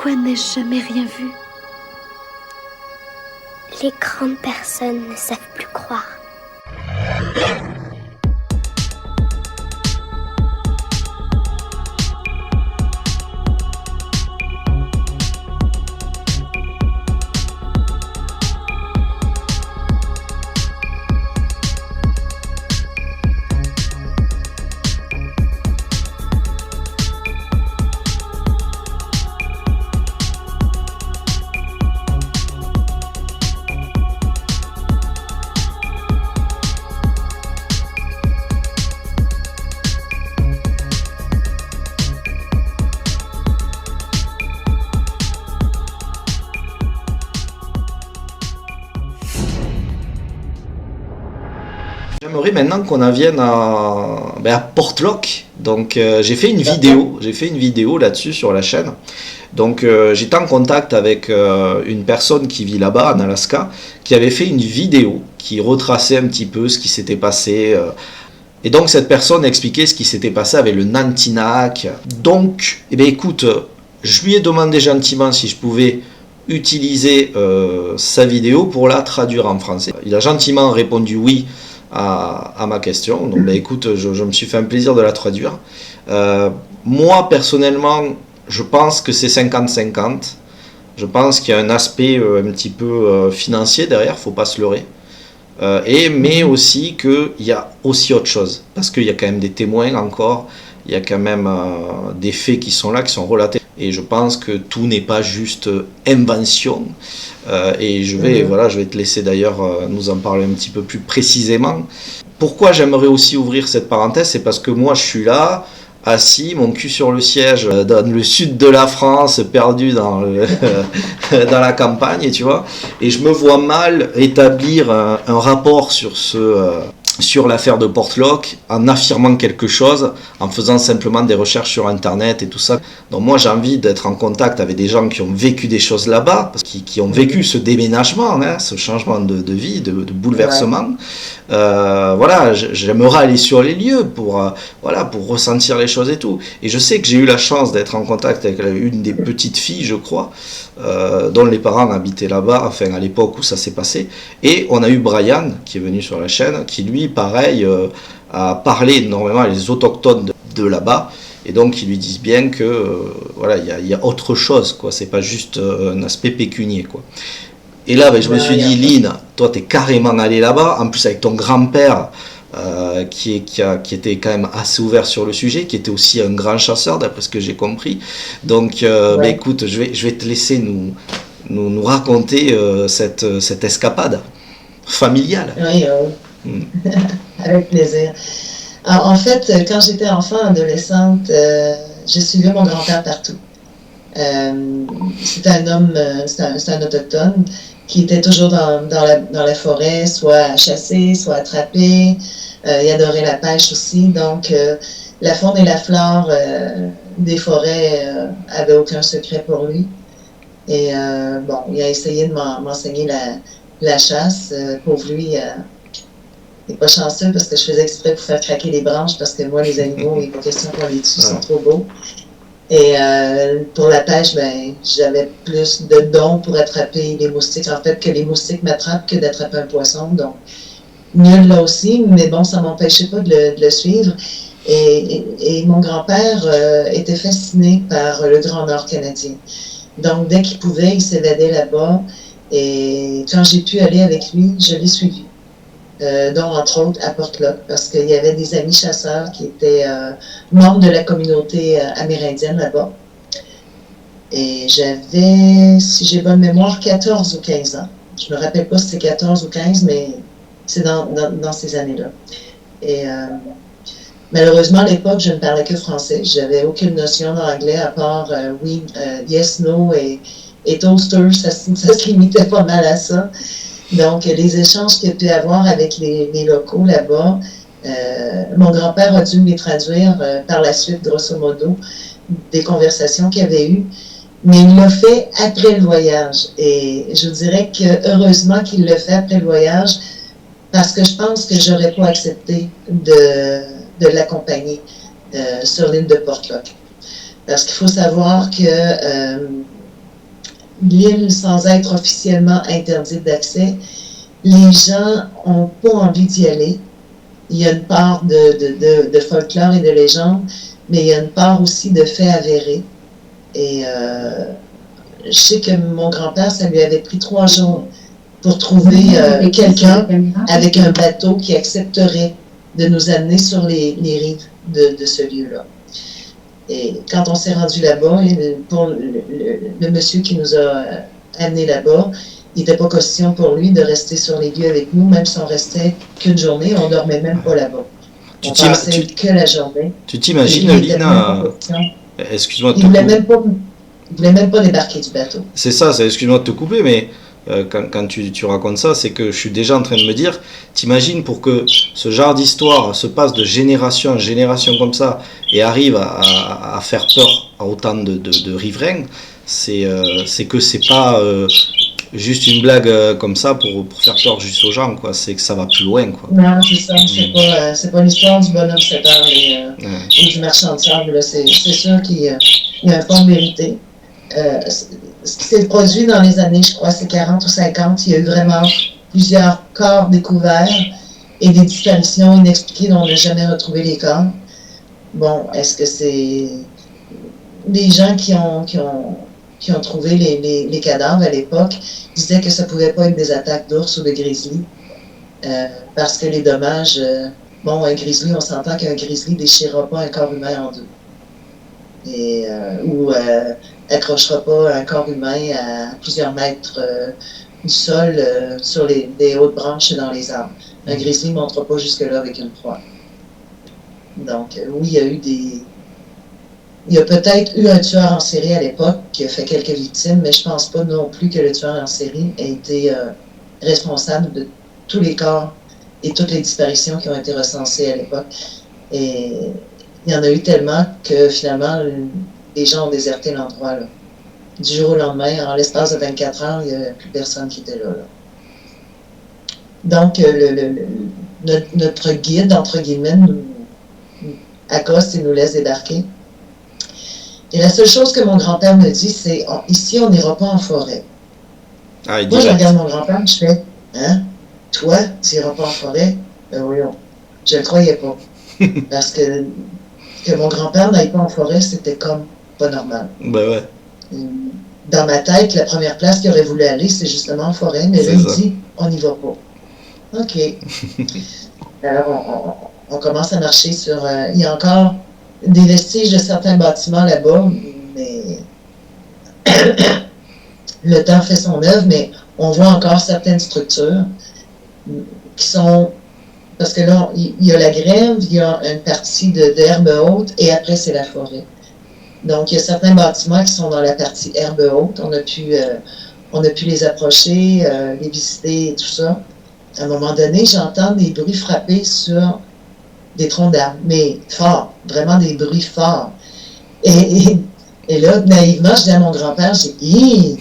Pourquoi n'ai-je jamais rien vu? Les grandes personnes ne savent plus croire. J'aimerais maintenant qu'on en vienne à Portlock. Donc j'ai fait une vidéo là-dessus sur la chaîne. Donc j'étais en contact avec une personne qui vit là-bas en Alaska, qui avait fait une vidéo qui retraçait un petit peu ce qui s'était passé. Et donc cette personne expliquait ce qui s'était passé avec le Nantinak. Donc, eh bien, écoute, je lui ai demandé gentiment si je pouvais utiliser sa vidéo pour la traduire en français. Il a gentiment répondu oui à ma question. Donc bah, écoute, je me suis fait un plaisir de la traduire. Moi personnellement, je pense que c'est 50-50. Je pense qu'il y a un aspect un petit peu financier derrière, faut pas se leurrer. Mais aussi qu'il y a aussi autre chose. Parce qu'il y a quand même des témoins encore, il y a quand même des faits qui sont là, qui sont relatés. Et je pense que tout n'est pas juste invention. Et je vais te laisser d'ailleurs nous en parler un petit peu plus précisément. Pourquoi j'aimerais aussi ouvrir cette parenthèse, c'est parce que moi je suis là, assis, mon cul sur le siège, dans le sud de la France, perdu dans la campagne, tu vois. Et je me vois mal établir un rapport sur l'affaire de Portlock en affirmant quelque chose, en faisant simplement des recherches sur internet et tout ça. Donc moi j'ai envie d'être en contact avec des gens qui ont vécu des choses là-bas, qui ont vécu ce déménagement, hein, ce changement de vie, de bouleversement. Voilà, j'aimerais aller sur les lieux pour ressentir les choses et tout. Et je sais que j'ai eu la chance d'être en contact avec une des petites filles, je crois, dont les parents habitaient là-bas, enfin à l'époque où ça s'est passé. Et on a eu Brian qui est venu sur la chaîne, qui lui, pareil, a parlé énormément avec les autochtones de là-bas. Et donc ils lui disent bien que voilà, il y a autre chose, quoi. C'est pas juste un aspect pécunier, quoi. Et là, je me suis dit, Lynn, toi, t'es carrément allé là-bas, en plus avec ton grand-père, qui était quand même assez ouvert sur le sujet, qui était aussi un grand chasseur, d'après ce que j'ai compris. Donc, écoute, je vais te laisser nous raconter cette escapade familiale. Oui, avec plaisir. Alors, en fait, quand j'étais enfant, adolescente, j'ai suivi mon grand-père partout. C'était un homme, c'était un autochtone qui était toujours dans la forêt, soit à chasser, soit à attraper. Il adorait la pêche aussi. Donc, la faune et la flore des forêts avaient aucun secret pour lui. Et il a essayé de m'enseigner la chasse. Pauvre lui, il n'est pas chanceux parce que je faisais exprès pour faire craquer les branches parce que moi, les animaux, il n'est pas question qu'on les tue, ils sont trop beaux. Et pour la pêche, j'avais plus de dons pour attraper les moustiques. En fait, que les moustiques m'attrapent que d'attraper un poisson. Donc, nul là aussi, mais bon, ça ne m'empêchait pas de le suivre. Et mon grand-père était fasciné par le Grand Nord canadien. Donc, dès qu'il pouvait, il s'évadait là-bas. Et quand j'ai pu aller avec lui, je l'ai suivi. Dont entre autres à Portlock, parce qu'il y avait des amis chasseurs qui étaient membres de la communauté amérindienne là-bas. Et j'avais, si j'ai bonne mémoire, 14 ou 15 ans. Je ne me rappelle pas si c'est 14 ou 15, mais c'est dans ces années-là. Et malheureusement, à l'époque, je ne parlais que français. Je n'avais aucune notion d'anglais, à part oui, yes, no et toaster, ça se limitait pas mal à ça. Donc, les échanges qu'il y a pu avoir avec les locaux là-bas, mon grand-père a dû me les traduire par la suite, grosso modo, des conversations qu'il avait eues. Mais il l'a fait après le voyage. Et je dirais que heureusement qu'il l'a fait après le voyage, parce que je pense que j'aurais pas accepté de l'accompagner sur l'île de Portlock. Parce qu'il faut savoir que l'île, sans être officiellement interdite d'accès, les gens n'ont pas envie d'y aller. Il y a une part de folklore et de légende, mais il y a une part aussi de faits avérés. Et je sais que mon grand-père, ça lui avait pris 3 jours pour trouver quelqu'un avec un bateau qui accepterait de nous amener sur les rives de ce lieu-là. Et quand on s'est rendu là-bas, pour le monsieur qui nous a amenés là-bas, il n'était pas question pour lui de rester sur les lieux avec nous, même si on restait qu'une journée, on ne dormait même pas là-bas. On passait que la journée. Tu t'imagines, Lina, excuse-moi de te couper. Il voulait même pas débarquer du bateau. C'est ça, excuse-moi de te couper, mais quand tu racontes ça, c'est que je suis déjà en train de me dire, t'imagines pour que ce genre d'histoire se passe de génération en génération comme ça et arrive à faire peur à autant de riverains, c'est que c'est pas juste une blague comme ça pour faire peur juste aux gens, quoi. C'est que ça va plus loin, quoi. Non, c'est ça. C'est pas l'histoire du bonhomme 7 heures et du marchand de sable. C'est sûr qu'il y a un fond de vérité. Ce qui s'est produit dans les années, je crois, c'est 40 ou 50, il y a eu vraiment plusieurs corps découverts et des disparitions inexpliquées dont on n'a jamais retrouvé les corps. Bon, est-ce que c'est des gens qui ont trouvé les cadavres à l'époque disaient que ça pouvait pas être des attaques d'ours ou de grizzly parce que les dommages, un grizzly, on s'entend qu'un grizzly déchirera pas un corps humain en deux. Et, ou accrochera pas un corps humain à plusieurs mètres du sol sur des hautes branches dans les arbres. Un grizzly ne montera pas jusque-là avec une proie. Donc, oui, il y a peut-être eu un tueur en série à l'époque qui a fait quelques victimes, mais je pense pas non plus que le tueur en série ait été responsable de tous les corps et toutes les disparitions qui ont été recensées à l'époque. Et il y en a eu tellement que finalement, les gens ont déserté l'endroit. Là. Du jour au lendemain, en l'espace de 24 heures, il n'y a plus personne qui était là. Donc, notre guide, entre guillemets, nous accoste et nous laisse débarquer. Et la seule chose que mon grand-père me dit, c'est ici, on n'ira pas en forêt. Ah, moi, je regarde mon grand-père, je fais hein? Toi, tu n'iras pas en forêt? Ben oui, je ne le croyais pas. Parce que mon grand-père n'aille pas en forêt, c'était comme pas normal. Ben ouais. Dans ma tête, la première place qu'il aurait voulu aller, c'est justement en forêt, mais là, il dit on n'y va pas. OK. Alors, on commence à marcher sur. Il y a encore des vestiges de certains bâtiments là-bas, mais le temps fait son œuvre, mais on voit encore certaines structures qui sont. Parce que là, il y a la grève, il y a une partie d'herbe haute, et après, c'est la forêt. Donc, il y a certains bâtiments qui sont dans la partie herbe haute. On a pu les approcher, les visiter et tout ça. À un moment donné, j'entends des bruits frapper sur des troncs d'arbres, mais forts, vraiment des bruits forts. Et là, naïvement, je dis à mon grand-père, j'ai dit,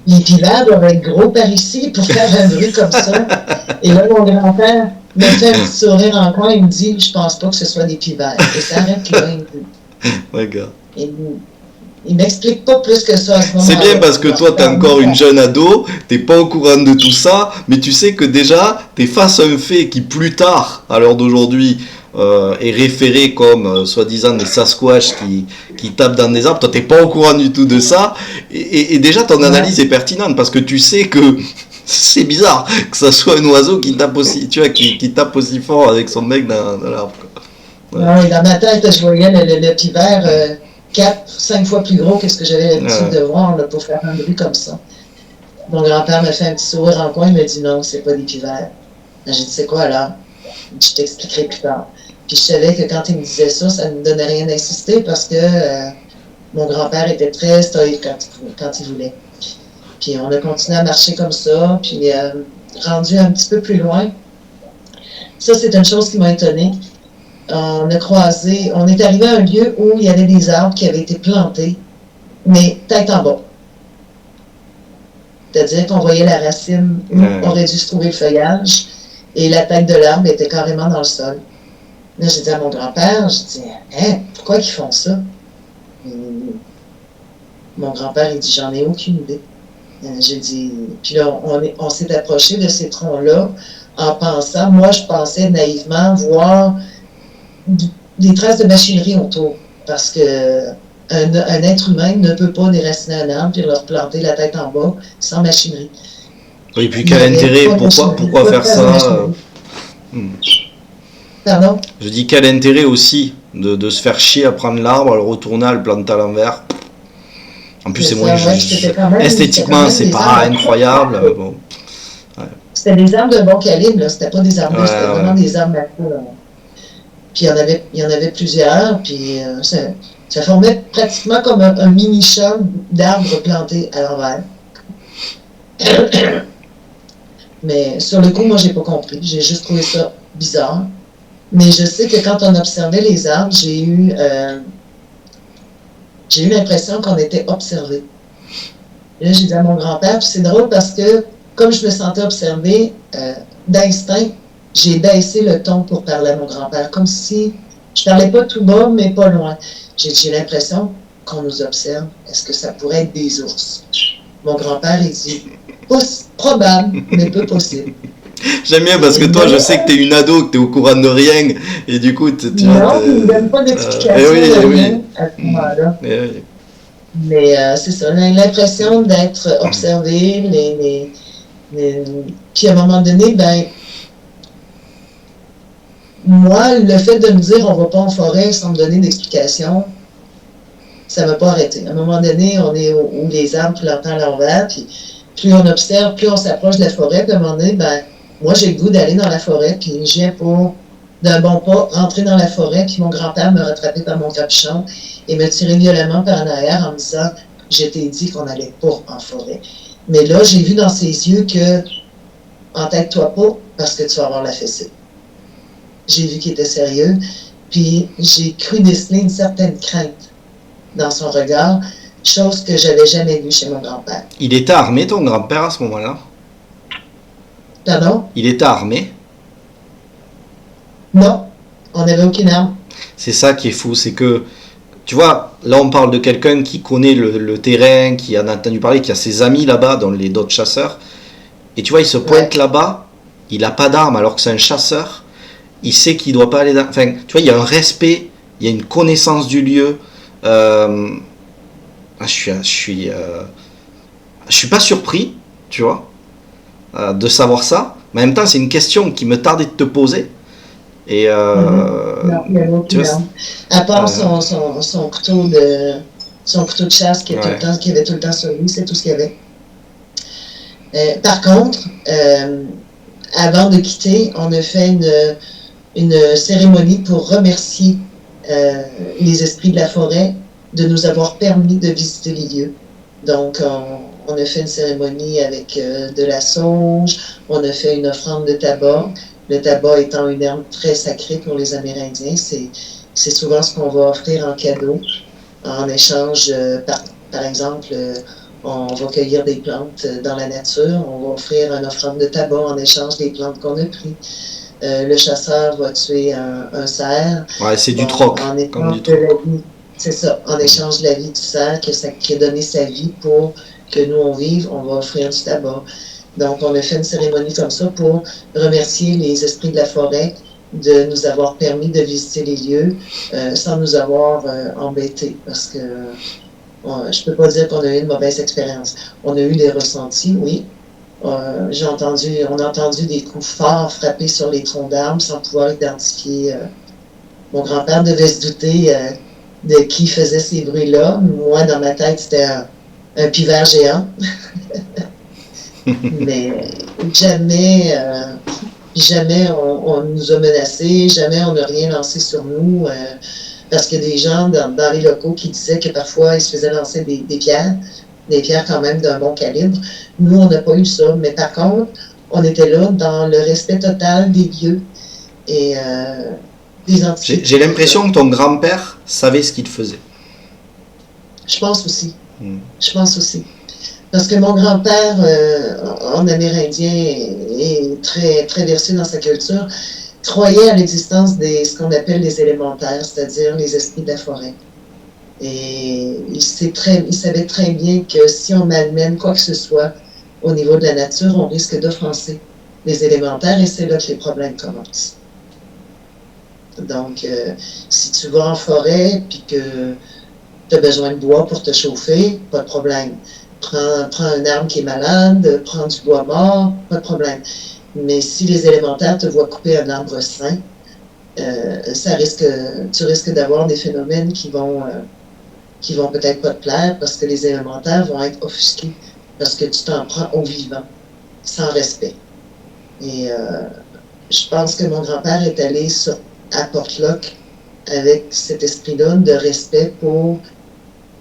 les pivers doivent être gros par ici pour faire un bruit comme ça. Et là, mon grand-père me fait un petit sourire en coin, il me dit, je pense pas que ce soit des pivers. Et ça arrête là, il me dit. Il m'explique pas plus que ça à ce moment-là. C'est bien parce que toi, t'es encore une jeune ado, t'es pas au courant de tout ça, mais tu sais que déjà, t'es face à un fait qui plus tard, à l'heure d'aujourd'hui, est référé comme soi-disant des Sasquatch qui tapent dans des arbres. Toi, t'es pas au courant du tout de ça, et déjà ton analyse est pertinente parce que tu sais que c'est bizarre que ça soit un oiseau qui tape aussi, tu vois, qui tape aussi fort avec son bec dans l'arbre. Ouais. Ouais, dans ma tête, je voyais le pivert 4-5 fois plus gros que ce que j'avais l'habitude de voir là, pour faire un bruit comme ça. Mon grand-père me fait un petit sourire en coin, il me dit non, c'est pas des pivers. J'ai dit c'est quoi alors? Je t'expliquerai plus tard. Puis je savais que quand il me disait ça, ça ne me donnait rien d'insister parce que mon grand-père était très stoïque quand il voulait. Puis on a continué à marcher comme ça, puis rendu un petit peu plus loin. Ça, c'est une chose qui m'a étonnée. On est arrivé à un lieu où il y avait des arbres qui avaient été plantés, mais tête en bas. C'est-à-dire qu'on voyait la racine où aurait dû se trouver le feuillage, et la tête de l'arbre était carrément dans le sol. Là, j'ai dit à mon grand-père, j'ai dit, pourquoi ils font ça? Et mon grand-père, il dit, j'en ai aucune idée. J'ai dit, puis là, on s'est approché de ces troncs-là en pensant, moi, je pensais naïvement voir des traces de machinerie autour. Parce que un être humain ne peut pas déraciner un arbre et leur planter la tête en bas sans machinerie. Oui, puis quel intérêt, pourquoi faire ça Pardon? Je dis quel intérêt aussi de se faire chier à prendre l'arbre, à le retourner, à le planter à l'envers. En plus, c'est moins esthétiquement, c'est pas incroyable. Bon. Ouais. C'était des armes de bon calibre, là. C'était pas des armes bleus, c'était vraiment des armes à feu. Puis il y en avait plusieurs, puis ça formait pratiquement comme un mini-champ d'arbres plantés à l'envers. Mais sur le coup, moi, j'ai pas compris. J'ai juste trouvé ça bizarre. Mais je sais que quand on observait les arbres, j'ai eu l'impression qu'on était observé. Et là, j'ai dit à mon grand-père, puis c'est drôle parce que comme je me sentais observée, d'instinct, j'ai baissé le ton pour parler à mon grand-père, comme si je parlais pas tout bas, mais pas loin. J'ai l'impression qu'on nous observe. Est-ce que ça pourrait être des ours? Mon grand-père, il dit, probable, mais peu possible. J'aime bien parce que toi, je sais que t'es une ado, que t'es au courant de rien, et du coup, tu non, il ne donne pas d'explication de rien à ce moment-là. Oui. Mais c'est ça, l'impression d'être observé, puis à un moment donné, ben, moi, le fait de me dire on va pas en forêt sans me donner d'explication, ça m'a pas arrêté. À un moment donné, on est où les arbres plantés à l'envers, puis plus on observe, plus on s'approche de la forêt, puis à un moment donné, ben, moi, j'ai le goût d'aller dans la forêt, puis je viens pour, d'un bon pas, rentrer dans la forêt, puis mon grand-père me rattraper par mon capuchon et me tirer violemment par en arrière en me disant « Je t'ai dit qu'on n'allait pas en forêt. » Mais là, j'ai vu dans ses yeux que « Entête-toi pas, parce que tu vas avoir la fessée. » J'ai vu qu'il était sérieux, puis j'ai cru déceler une certaine crainte dans son regard, chose que j'avais jamais vue chez mon grand-père. Il était armé, ton grand-père, à ce moment-là? Pardon? Il était armé? Non, on n'avait aucune arme. C'est ça qui est fou, c'est que, tu vois, là on parle de quelqu'un qui connaît le terrain, qui en a entendu parler, qui a ses amis là-bas, dans les d'autres chasseurs, et tu vois, il se pointe là-bas, il n'a pas d'arme alors que c'est un chasseur, il sait qu'il ne doit pas aller dans... Enfin, tu vois, il y a un respect, il y a une connaissance du lieu. Je suis pas surpris, tu vois, de savoir ça, mais en même temps, c'est une question qui me tardait de te poser. Et non, il n'y avait aucune arme. À part son couteau de chasse qui avait tout le temps sur lui, c'est tout ce qu'il y avait. Par contre, avant de quitter, on a fait une cérémonie pour remercier les esprits de la forêt de nous avoir permis de visiter les lieux. Donc, on a fait une cérémonie avec de la sauge, on a fait une offrande de tabac. Le tabac étant une herbe très sacrée pour les Amérindiens, c'est souvent ce qu'on va offrir en cadeau. En échange, par exemple, on va cueillir des plantes dans la nature, on va offrir une offrande de tabac en échange des plantes qu'on a prises. Le chasseur va tuer un cerf. Ouais, c'est du troc. En échange de la vie. C'est ça. En échange de la vie du cerf qui a donné sa vie pour que nous on vive, on va offrir du tabac. Donc, on a fait une cérémonie comme ça pour remercier les esprits de la forêt de nous avoir permis de visiter les lieux sans nous avoir embêtés. Parce que je ne peux pas dire qu'on a eu une mauvaise expérience. On a eu des ressentis, oui. On a entendu des coups forts frapper sur les troncs d'arbres sans pouvoir identifier. Mon grand-père devait se douter de qui faisait ces bruits-là. Moi, dans ma tête, c'était un pivert géant. Mais jamais on nous a menacés, jamais on n'a rien lancé sur nous, parce qu'il y a des gens dans les locaux qui disaient que parfois ils se faisaient lancer des pierres quand même d'un bon calibre. Nous, on n'a pas eu ça, mais par contre, on était là dans le respect total des lieux et des entités. J'ai l'impression que ton grand-père savait ce qu'il faisait. Je pense aussi. Je pense aussi. Parce que mon grand-père, en amérindien, est très, très versé dans sa culture, croyait à l'existence ce qu'on appelle les élémentaires, c'est-à-dire les esprits de la forêt. Et il savait très bien que si on malmène quoi que ce soit au niveau de la nature, on risque d'offenser les élémentaires et c'est là que les problèmes commencent. Donc, si tu vas en forêt puis que tu as besoin de bois pour te chauffer, pas de problème. Prends un arbre qui est malade, prends du bois mort, pas de problème. Mais si les élémentaires te voient couper un arbre sain, tu risques d'avoir des phénomènes qui vont peut-être pas te plaire parce que les élémentaires vont être offusqués parce que tu t'en prends au vivant, sans respect. Et je pense que mon grand-père est allé à Portlock avec cet esprit-là de respect pour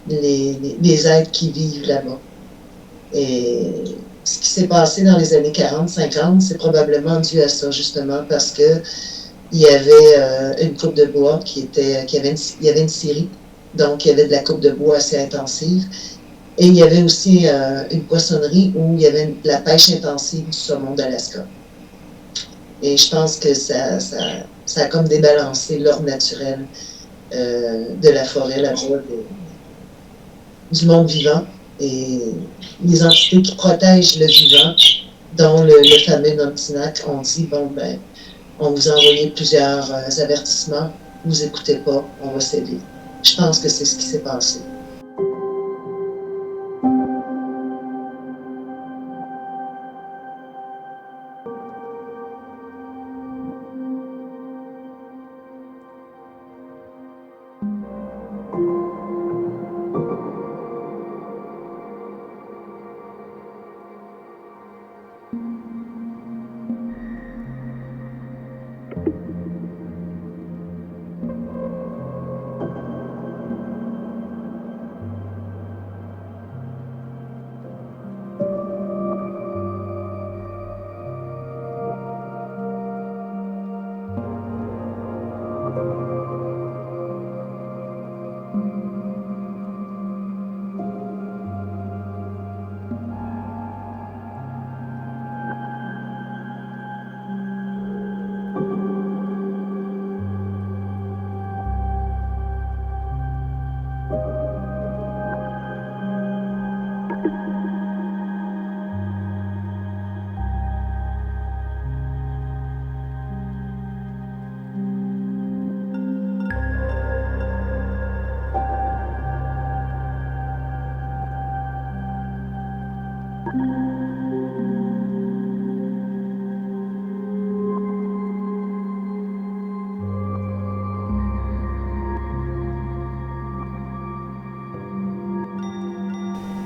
les êtres qui vivent là-bas. Et ce qui s'est passé dans les années 40-50, c'est probablement dû à ça, justement, parce que il y avait une coupe de bois il y avait une scierie, donc il y avait de la coupe de bois assez intensive. Et il y avait aussi une poissonnerie où il y avait de la pêche intensive du saumon d'Alaska. Et je pense que ça a comme débalancé l'ordre naturel de la forêt, la joie du monde vivant et les entités qui protègent le vivant, dont le fameux Nantinak, ont dit, bon, ben, on vous a envoyé plusieurs avertissements, vous écoutez pas, on va céder. Je pense que c'est ce qui s'est passé.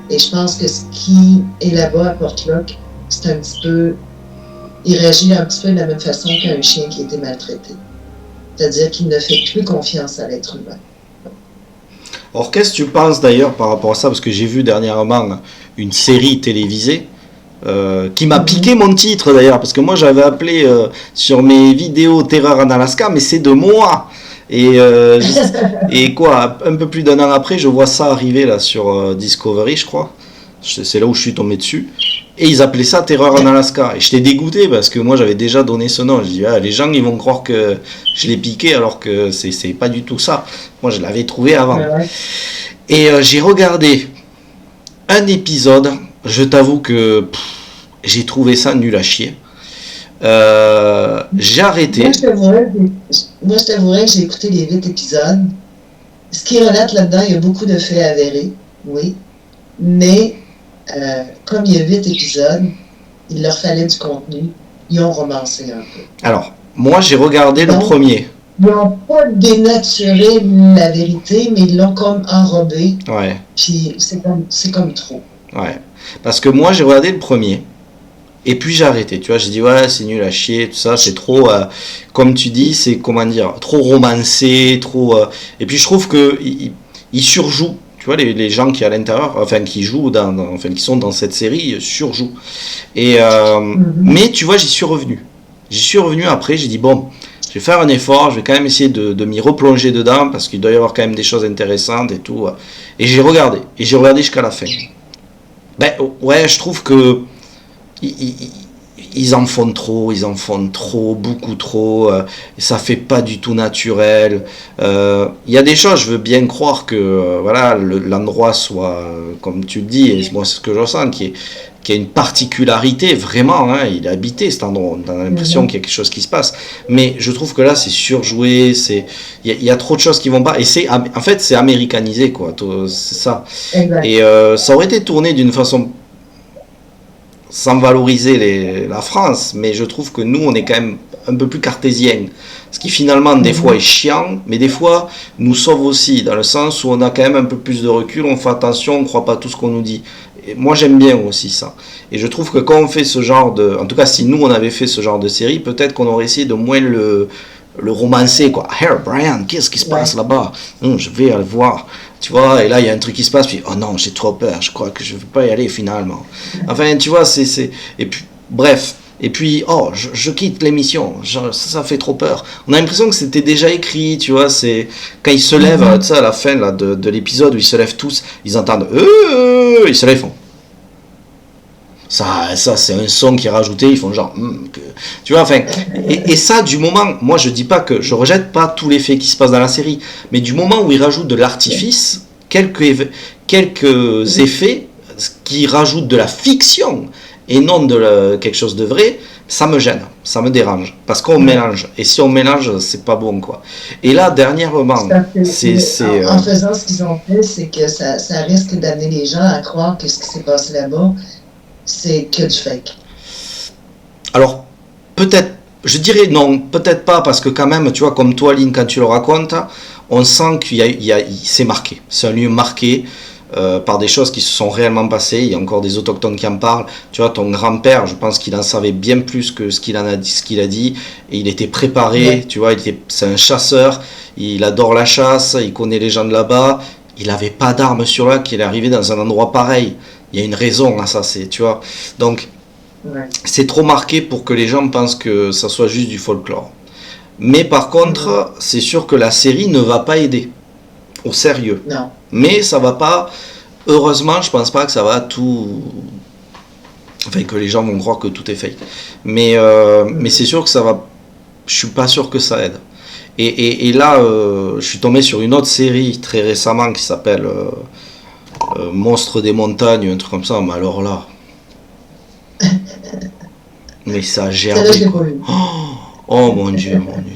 Et je pense que ce qui est là-bas à Portlock, c'est un petit peu... Il réagit un petit peu de la même façon qu'un chien qui a été maltraité. C'est-à-dire qu'il ne fait plus confiance à l'être humain. Alors, qu'est-ce que tu penses d'ailleurs par rapport à ça? Parce que j'ai vu dernièrement une série télévisée qui m'a piqué mon titre d'ailleurs. Parce que moi, j'avais appelé sur mes vidéos Terreur en Alaska, mais c'est de moi. Et quoi, un peu plus d'un an après, je vois ça arriver là sur Discovery, je crois. C'est là où je suis tombé dessus. Et ils appelaient ça Terreur en Alaska. Et j'étais dégoûté parce que moi j'avais déjà donné ce nom. Je dis, ah, les gens ils vont croire que je l'ai piqué alors que c'est pas du tout ça. Moi je l'avais trouvé avant. Ouais. Et j'ai regardé un épisode. Je t'avoue que j'ai trouvé ça nul à chier. J'ai arrêté. Moi je t'avouerais que j'ai écouté les 8 épisodes. Ce qui relate là-dedans, il y a beaucoup de faits avérés, oui. Mais comme il y a 8 épisodes, il leur fallait du contenu. Ils ont romancé un peu. Alors, moi j'ai regardé le premier. Ils n'ont pas dénaturé la vérité, mais ils l'ont comme enrobé. Ouais. Puis c'est comme trop. Ouais. Parce que moi j'ai regardé le premier. Et puis j'ai arrêté, tu vois, j'ai dit ouais c'est nul à chier, tout ça, c'est trop, comme tu dis, c'est comment dire, trop romancé, trop... et puis je trouve que il surjoue, tu vois, les gens qui à l'intérieur, enfin qui jouent, enfin qui sont dans cette série, surjouent. Et, mais tu vois, j'y suis revenu. J'y suis revenu après, j'ai dit bon, je vais faire un effort, je vais quand même essayer de m'y replonger dedans, parce qu'il doit y avoir quand même des choses intéressantes et tout. Et j'ai regardé jusqu'à la fin. Ben ouais, je trouve que... ils en font trop, beaucoup trop, et ça fait pas du tout naturel. Il y a des choses, je veux bien croire que voilà, l'endroit soit, comme tu le dis, et moi c'est ce que je ressens, qui a une particularité, vraiment, hein, il est habité cet endroit, on a l'impression qu'il y a quelque chose qui se passe, mais je trouve que là c'est surjoué, il y a trop de choses qui vont pas, et en fait c'est américanisé, quoi, c'est ça. Exact. Et ça aurait été tourné d'une façon sans valoriser la France, mais je trouve que nous, on est quand même un peu plus cartésien. Ce qui finalement, des fois, est chiant, mais des fois, nous sauve aussi, dans le sens où on a quand même un peu plus de recul, on fait attention, on ne croit pas tout ce qu'on nous dit. Et moi, j'aime bien aussi ça. Et je trouve que quand on fait ce genre de... En tout cas, si nous, on avait fait ce genre de série, peut-être qu'on aurait essayé de moins le romancer, quoi. Hey, Brian, qu'est-ce qui se passe là-bas? Je vais aller voir. Tu vois, et là, il y a un truc qui se passe, puis, oh non, j'ai trop peur, je crois que je ne vais pas y aller finalement. Enfin, tu vois, et puis, bref. Et puis, oh, je quitte l'émission, ça fait trop peur. On a l'impression que c'était déjà écrit, tu vois, c'est... Quand ils se lèvent, tu sais, à la fin là, de l'épisode où ils se lèvent tous, ils entendent... ils se lèvent, ils font... Ça c'est un son qui est rajouté, ils font genre... Tu vois, enfin... Et ça, du moment... Moi, je dis pas que... Je rejette pas tout l'effet qui se passe dans la série, mais du moment où ils rajoutent de l'artifice, quelques effets qui rajoutent de la fiction et non quelque chose de vrai, ça me gêne, ça me dérange, parce qu'on mélange, et si on mélange, c'est pas bon, quoi. Et là, dernièrement, en faisant ce qu'ils ont fait, c'est que ça risque d'amener les gens à croire que ce qui s'est passé là-bas, c'est que du fake. Alors, peut-être, je dirais non, peut-être pas, parce que quand même, tu vois, comme toi, Lynn, quand tu le racontes, on sent c'est marqué, c'est un lieu marqué, par des choses qui se sont réellement passées. Il y a encore des autochtones qui en parlent. Tu vois, ton grand-père, je pense qu'il en savait bien plus que ce qu'il a dit, et il était préparé. Tu vois, c'est un chasseur, il adore la chasse, il connaît les gens de là-bas. Il n'avait pas d'armes sur lui, qu'il est arrivé dans un endroit pareil. Il y a une raison à ça, tu vois. Donc, c'est trop marqué pour que les gens pensent que ça soit juste du folklore. Mais par contre, c'est sûr que la série ne va pas aider au sérieux. Non. Mais ça va pas, heureusement, je pense pas que ça va tout... Enfin, que les gens vont croire que tout est fake. Mais c'est sûr que ça va... Je suis pas sûr que ça aide. Et là, je suis tombé sur une autre série très récemment qui s'appelle Monstres des montagnes, un truc comme ça, mais alors là... Mais ça a gerbé. Oh mon Dieu, mon Dieu.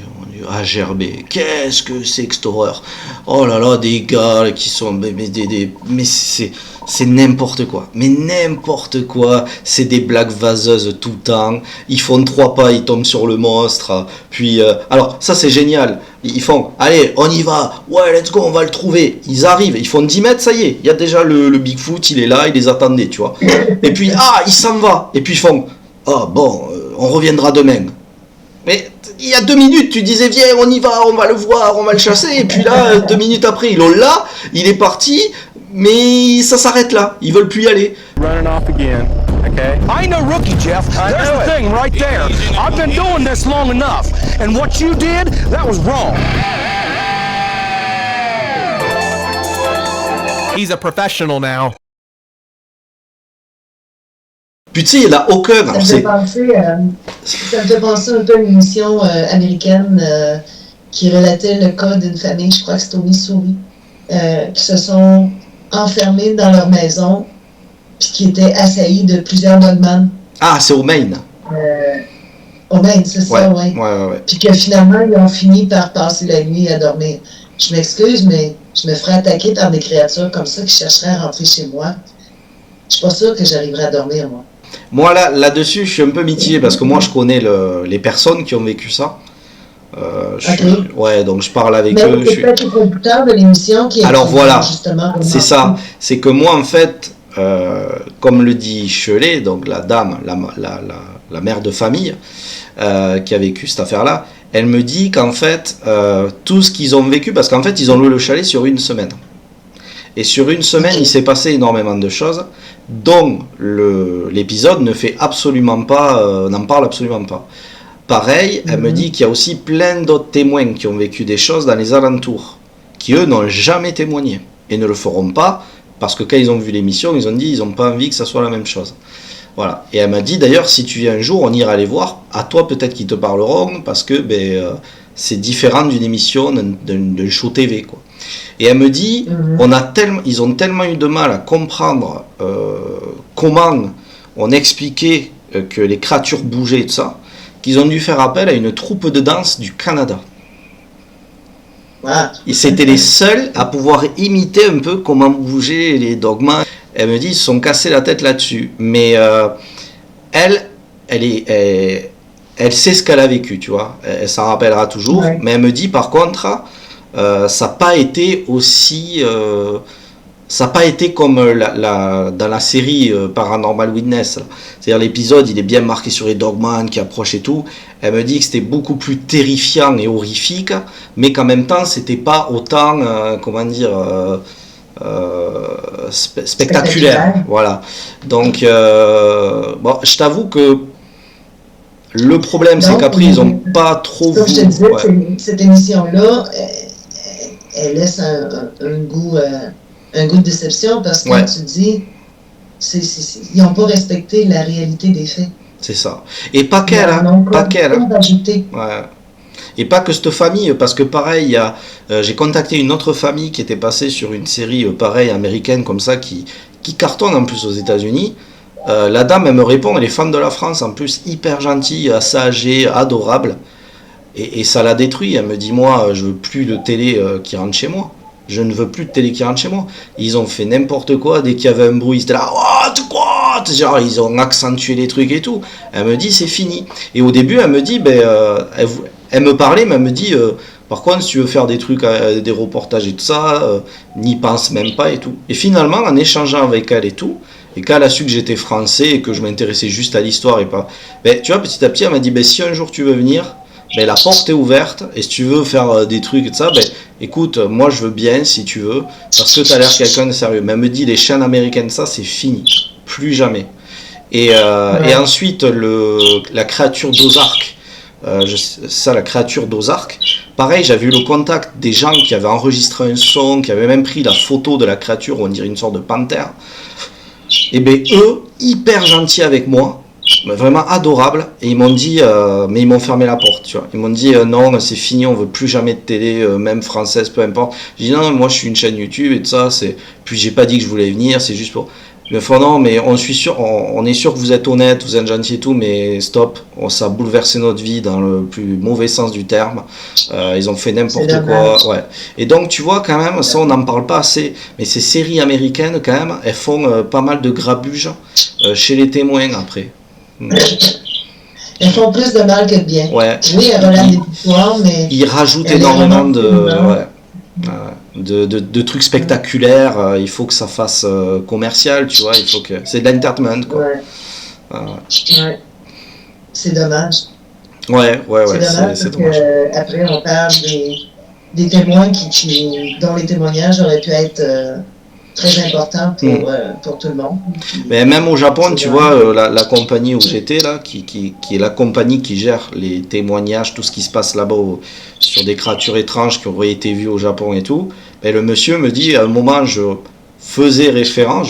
À gerber. Qu'est-ce que c'est que cette horreur? Oh là là, des gars qui sont... Mais c'est n'importe quoi. Mais n'importe quoi. C'est des blagues vaseuses tout le temps. Ils font 3 pas, ils tombent sur le monstre. Puis... alors, ça c'est génial. Ils font, allez, on y va. Ouais, let's go, on va le trouver. Ils arrivent, ils font 10 mètres, ça y est. Il y a déjà le Bigfoot, il est là, il les attendait, tu vois. Et puis, il s'en va. Et puis ils font, bon, on reviendra demain. Mais il y a 2 minutes, tu disais viens, on y va, on va le voir, on va le chasser, et puis là, 2 minutes après, ils l'ont là, il est parti, mais ça s'arrête là, ils veulent plus y aller. Running off again, okay? I ain't no rookie, Jeff. There's the thing right there. I've been doing this long enough, and what you did, that was wrong. He's a professional now. Puis tu sais, il n'y en a aucun. Ça me fait penser un peu à une émission américaine qui relatait le cas d'une famille, je crois que c'était au Missouri, qui se sont enfermés dans leur maison puis qui étaient assaillis de plusieurs dogman. Ah, c'est au Maine. Au Maine, c'est ça, ouais. Ouais. Puis que finalement, ils ont fini par passer la nuit à dormir. Je m'excuse, mais je me ferais attaquer par des créatures comme ça qui chercheraient à rentrer chez moi. Je suis pas sûre que j'arriverais à dormir, moi. Moi, là-dessus, je suis un peu mitigé parce que moi, je connais les personnes qui ont vécu ça. Donc je parle avec eux. C'est peut-être le producteur de l'émission qui est... Alors voilà, justement, c'est ça. C'est que moi, en fait, comme le dit Shelley, donc la dame, la mère de famille qui a vécu cette affaire-là, elle me dit qu'en fait, tout ce qu'ils ont vécu, parce qu'en fait, ils ont loué le chalet sur 1 semaine. Et sur 1 semaine, il s'est passé énormément de choses dont l'épisode ne fait absolument pas, n'en parle absolument pas. Pareil, elle me dit qu'il y a aussi plein d'autres témoins qui ont vécu des choses dans les alentours, qui eux n'ont jamais témoigné et ne le feront pas parce que quand ils ont vu l'émission, ils ont dit ils n'ont pas envie que ça soit la même chose. Voilà. Et elle m'a dit d'ailleurs, si tu viens un jour, on ira les voir. À toi peut-être qu'ils te parleront parce que c'est différent d'une émission, d'un show TV, quoi. Et elle me dit, ils ont tellement eu de mal à comprendre comment on expliquait que les créatures bougeaient et tout ça, qu'ils ont dû faire appel à une troupe de danse du Canada. Et c'était les seuls à pouvoir imiter un peu comment bougeaient les dogmas. Elle me dit, ils se sont cassés la tête là-dessus. Mais elle sait ce qu'elle a vécu, tu vois. Elle s'en rappellera toujours. Ouais. Mais elle me dit, par contre, ça n'a pas été aussi... ça n'a pas été comme dans la série Paranormal Witness. C'est-à-dire l'épisode, il est bien marqué sur les Dogman qui approchent et tout. Elle me dit que c'était beaucoup plus terrifiant et horrifique, mais qu'en même temps, c'était pas autant, spectaculaire. Voilà. Donc, bon, je t'avoue que le problème, c'est qu'après, ils n'ont pas trop... Comme je te disais, cette émission-là, elle laisse un goût de déception parce que tu dis, ils n'ont pas respecté la réalité des faits. C'est ça. Et pas qu'elle, hein. Pas qu'elle. Ouais. Et pas que cette famille, parce que pareil, j'ai contacté une autre famille qui était passée sur une série pareille américaine comme ça, qui cartonne en plus aux États-Unis. La dame, elle me répond, elle est fan de la France, en plus hyper gentille, assez âgée, adorable. Et ça l'a détruit. Elle me dit, moi, je veux plus de télé qui rentre chez moi. Je ne veux plus de télé qui rentre chez moi. Ils ont fait n'importe quoi. Dès qu'il y avait un bruit, c'était là, what, quoi? Genre, ils ont accentué les trucs et tout. Elle me dit, c'est fini. Et au début, elle me dit, elle me parlait, mais elle me dit, par contre, si tu veux faire des trucs, des reportages et tout ça, n'y pense même pas et tout. Et finalement, en échangeant avec elle et tout, et quand elle a su que j'étais français et que je m'intéressais juste à l'histoire et pas... tu vois, petit à petit, elle m'a dit, si un jour tu veux venir, la porte est ouverte, et si tu veux faire des trucs et tout ça, écoute, moi je veux bien si tu veux, parce que tu as l'air quelqu'un de sérieux. Mais elle me dit, les chaînes américaines, ça c'est fini, plus jamais. Et ensuite, la créature d'Ozark, la créature d'Ozark, pareil, j'avais eu le contact des gens qui avaient enregistré un son, qui avaient même pris la photo de la créature, on dirait une sorte de panthère. Et eux, hyper gentils avec moi, vraiment adorable, et ils m'ont dit mais ils m'ont fermé la porte, tu vois. Ils m'ont dit non, c'est fini, on veut plus jamais de télé, même française, peu importe. J'ai dit non, moi je suis une chaîne YouTube et tout ça, puis j'ai pas dit que je voulais venir, c'est juste pour... Ils me font non, mais on est sûr que vous êtes honnête, vous êtes gentil et tout, mais stop, ça a bouleversé notre vie dans le plus mauvais sens du terme. Ils ont fait n'importe quoi. Ouais. Et donc tu vois quand même, ça on n'en parle pas assez, mais ces séries américaines quand même, elles font pas mal de grabuge chez les témoins après. Elles font plus de mal que de bien. Ouais. Oui, elles relatent des histoires, mais... Ils rajoutent énormément de trucs spectaculaires. Il faut que ça fasse commercial, tu vois. Il faut que... C'est de l'entertainment, quoi. Ouais. C'est dommage. Ouais. C'est dommage. Après, on parle des témoins dont les témoignages auraient pu être... très important pour tout le monde. Mais même au Japon, tu vois, la compagnie où j'étais là, qui est la compagnie qui gère les témoignages, tout ce qui se passe là-bas sur des créatures étranges qui auraient été vues au Japon et tout, le monsieur me dit, à un moment, je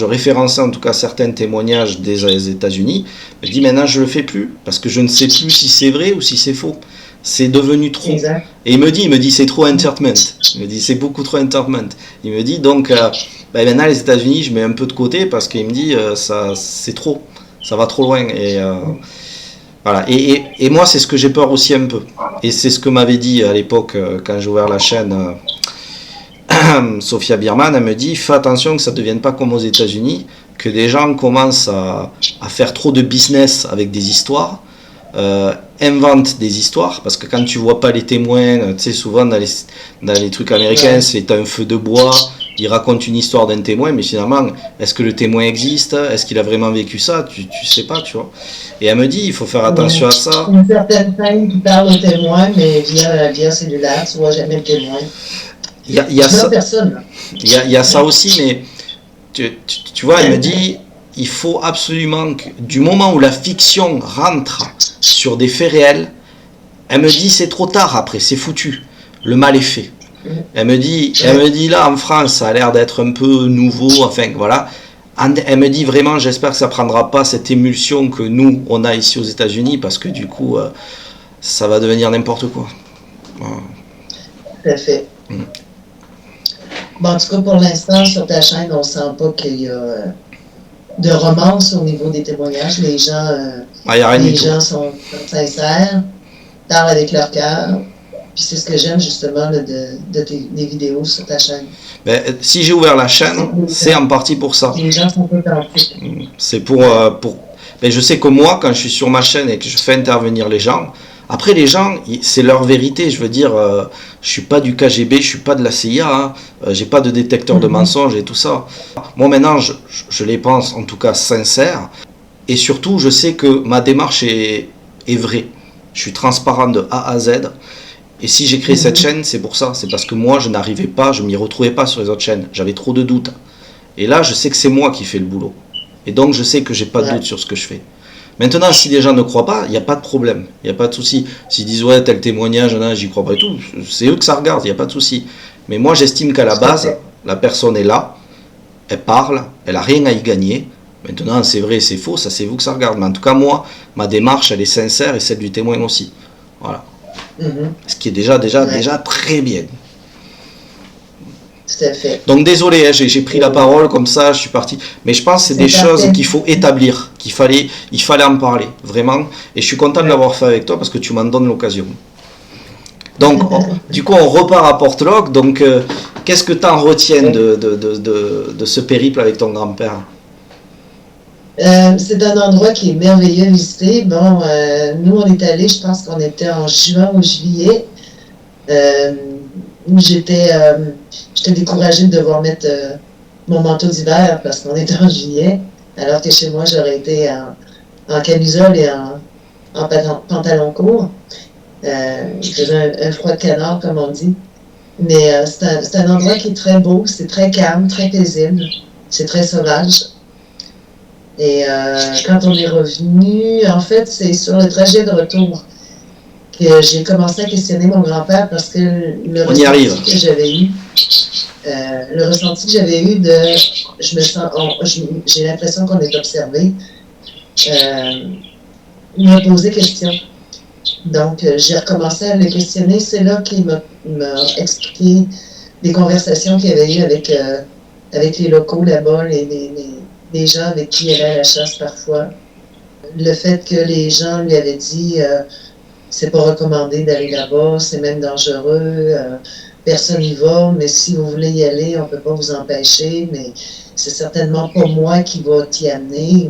référençais en tout cas certains témoignages des États-Unis, il me dit maintenant je le fais plus, parce que je ne sais plus si c'est vrai ou si c'est faux. C'est devenu trop. Exact. Et il me dit c'est trop entertainment. Il me dit c'est beaucoup trop entertainment. Il me dit donc maintenant les États-Unis je mets un peu de côté parce qu'il me dit ça c'est trop, ça va trop loin et voilà. Et moi c'est ce que j'ai peur aussi un peu. Et c'est ce que m'avait dit à l'époque quand j'ai ouvert la chaîne Sophia Biermann. Elle me dit fais attention que ça ne devienne pas comme aux États-Unis, que des gens commencent à faire trop de business avec des histoires. Invente des histoires, parce que quand tu vois pas les témoins, tu sais, souvent dans les trucs américains, c'est un feu de bois, ils racontent une histoire d'un témoin, mais finalement, est-ce que le témoin existe? Est-ce qu'il a vraiment vécu ça? Tu sais pas, tu vois. Et elle me dit, il faut faire attention à ça. Une certaine scène qui parle au témoin, mais via cellulaire, tu vois jamais le témoin. Il y a ça aussi, mais tu vois, elle me dit, il faut absolument que, du moment où la fiction rentre sur des faits réels, elle me dit c'est trop tard après, c'est foutu, le mal est fait. Elle me dit là en France ça a l'air d'être un peu nouveau, enfin voilà, Elle me dit vraiment, j'espère que ça prendra pas cette émulsion que nous, on a ici aux États-Unis, parce que du coup, ça va devenir n'importe quoi. Voilà. Tout à fait. Bon, en tout cas, pour l'instant, sur ta chaîne, on sent pas qu'il y a de romance au niveau des témoignages. Les gens, Y a rien du tout. sont sincères, parlent avec leur cœur. Puis c'est ce que j'aime justement là, des vidéos sur ta chaîne. Ben, si j'ai ouvert la chaîne, c'est en partie pour ça. Les gens sont authentiques. C'est pour ben, je sais que moi, quand je suis sur ma chaîne et que je fais intervenir les gens, après les gens, c'est leur vérité. Je veux dire, je suis pas du KGB, je suis pas de la CIA, hein, j'ai pas de détecteur de mensonges et tout ça. Moi maintenant, je les pense en tout cas sincères. Et surtout, je sais que ma démarche est vraie. Je suis transparent de A à Z. Et si j'ai créé cette chaîne, c'est pour ça. C'est parce que moi, je n'arrivais pas, je m'y retrouvais pas sur les autres chaînes. J'avais trop de doutes. Et là, je sais que c'est moi qui fais le boulot. Et donc, je sais que j'ai pas de doute sur ce que je fais. Maintenant, si les gens ne croient pas, il n'y a pas de problème. Il n'y a pas de souci. S'ils disent, ouais, tel témoignage, j'y crois pas et tout, c'est eux que ça regarde, il n'y a pas de souci. Mais moi, j'estime qu'à la base, la personne est là, elle parle, elle n'a rien à y gagner. Maintenant, c'est vrai, c'est faux, ça c'est vous que ça regarde. Mais en tout cas, moi, ma démarche, elle est sincère et celle du témoin aussi. Voilà. Ce qui est déjà très bien. Tout à fait. Donc désolé, hein, j'ai pris la parole comme ça, je suis parti. Mais je pense que c'est des choses qu'il faut établir, il fallait en parler, vraiment. Et je suis content de l'avoir fait avec toi parce que tu m'en donnes l'occasion. Donc, du coup, on repart à Portlock. Donc, qu'est-ce que tu en retiens de ce périple avec ton grand-père? C'est un endroit qui est merveilleux à visiter. Bon, nous, on est allés, je pense qu'on était en juin ou juillet. J'étais découragée de devoir mettre mon manteau d'hiver parce qu'on était en juillet, alors que chez moi, j'aurais été en camisole et en pantalon court. Je faisais un froid de canard, comme on dit. Mais c'est un endroit qui est très beau, c'est très calme, très paisible, c'est très sauvage. Et quand on est revenu, en fait, c'est sur le trajet de retour que j'ai commencé à questionner mon grand-père parce que le ressenti que j'avais eu, j'ai l'impression qu'on est observé, m'a posé question. Donc, j'ai recommencé à le questionner. C'est là qu'il m'a expliqué des conversations qu'il avait eues avec les locaux là-bas, les gens avec qui il allait à la chasse parfois. Le fait que les gens lui avaient dit c'est pas recommandé d'aller là-bas, c'est même dangereux, personne n'y va, mais si vous voulez y aller, on peut pas vous empêcher, mais c'est certainement pas moi qui va t'y amener.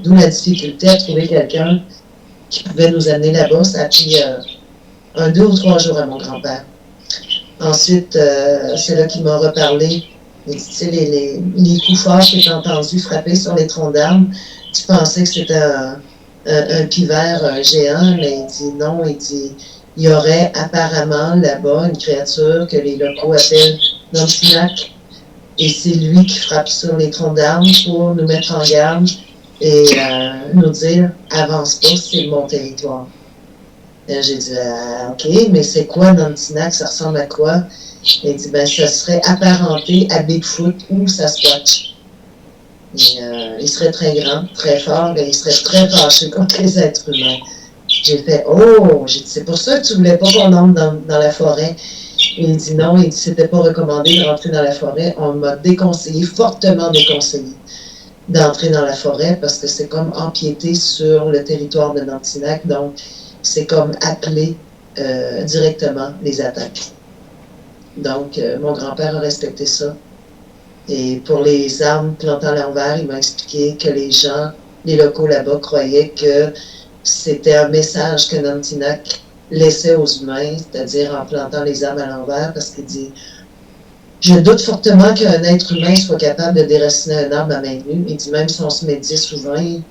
D'où la difficulté à trouver quelqu'un qui pouvait nous amener là-bas. Ça a pris 2 ou 3 jours à mon grand-père. Ensuite, c'est là qu'il m'a reparlé. Tu sais, les coups forts que j'ai entendus frapper sur les troncs d'arbres, tu pensais que c'était un pivert géant, mais il dit non, il dit il y aurait apparemment là-bas une créature que les locaux appellent Nantinak, et c'est lui qui frappe sur les troncs d'arbres pour nous mettre en garde et nous dire avance pas, c'est mon territoire. J'ai dit ok, mais c'est quoi Nantinak, ça ressemble à quoi? Il dit ben ça serait apparenté à Bigfoot ou Sasquatch. Il serait très grand, très fort, et il serait très fâché contre les êtres humains. J'ai fait oh, j'ai dit c'est pour ça que tu voulais pas qu'on entre dans la forêt. Et il dit non, il dit c'était pas recommandé de rentrer dans la forêt. On m'a déconseillé, fortement déconseillé, d'entrer dans la forêt parce que c'est comme empiéter sur le territoire de Nantinak, donc c'est comme appeler directement les attaques. Donc mon grand-père a respecté ça. Et pour les armes plantées à l'envers, il m'a expliqué que les locaux là-bas croyaient que c'était un message que Nantinak laissait aux humains, c'est-à-dire en plantant les armes à l'envers, parce qu'il dit « Je doute fortement qu'un être humain soit capable de déraciner un arbre à main nue. » Il dit « Même si on se met 10 ou 20,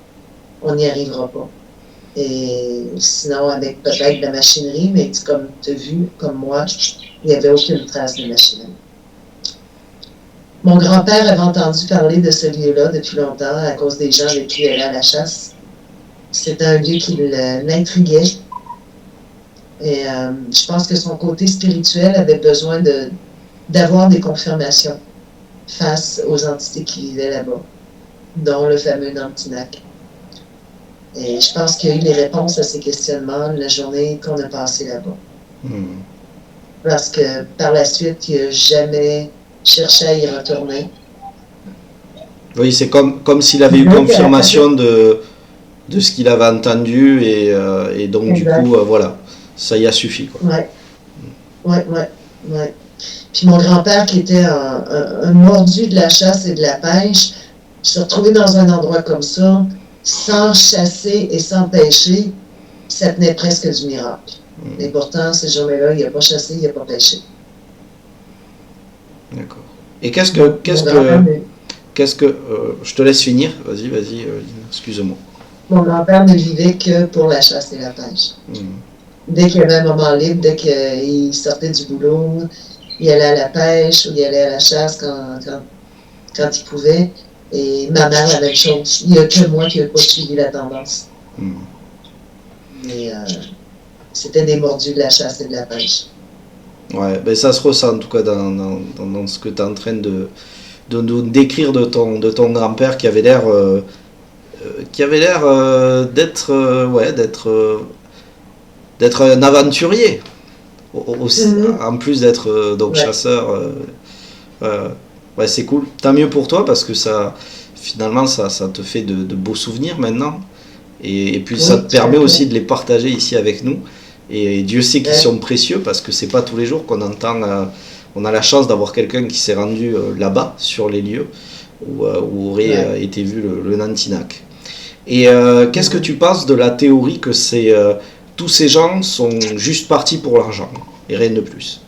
on n'y arrivera pas. » Et sinon, avec peut-être de la machinerie, mais il dit, comme tu as vu, comme moi, il n'y avait aucune trace de machinerie. Mon grand-père avait entendu parler de ce lieu-là depuis longtemps à cause des gens avec qui il allait à la chasse. C'était un lieu qui l'intriguait. Et je pense que son côté spirituel avait besoin d'avoir des confirmations. face aux entités qui vivaient là-bas, dont le fameux Nantinak. Et je pense qu'il y a eu les réponses à ces questionnements la journée qu'on a passée là-bas. Parce que par la suite, il n'a jamais cherché à y retourner. Oui, c'est comme s'il avait eu confirmation de ce qu'il avait entendu et donc exact. Du coup, voilà, ça y a suffi, quoi. Ouais. Puis mon grand-père, qui était un mordu de la chasse et de la pêche, se retrouvait dans un endroit comme ça, sans chasser et sans pêcher, ça tenait presque du miracle. Et pourtant, ces journées-là, il n'a pas chassé, il n'a pas pêché. D'accord. Et qu'est-ce que je te laisse finir. Vas-y, excuse-moi. Mon grand-père ne vivait que pour la chasse et la pêche. Dès qu'il y avait un moment libre, dès qu'il sortait du boulot, il allait à la pêche ou il allait à la chasse quand il pouvait. Et ma mère, la même chose. Il n'y a que moi qui n'ai pas suivi la tendance. Mais c'était des mordus de la chasse et de la pêche. Ouais, ben ça se ressent en tout cas dans ce que tu es en train de décrire de ton grand-père qui avait l'air d'être un aventurier aussi, en plus d'être chasseur. Ouais, c'est cool. Tant mieux pour toi parce que finalement ça te fait de beaux souvenirs maintenant et puis ça te permet aussi de les partager ici avec nous et Dieu sait qu'ils sont précieux parce que c'est pas tous les jours qu'on entend on a la chance d'avoir quelqu'un qui s'est rendu là-bas sur les lieux où aurait été vu le Nantinak. Et qu'est-ce que tu penses de la théorie que tous ces gens sont juste partis pour l'argent et rien de plus?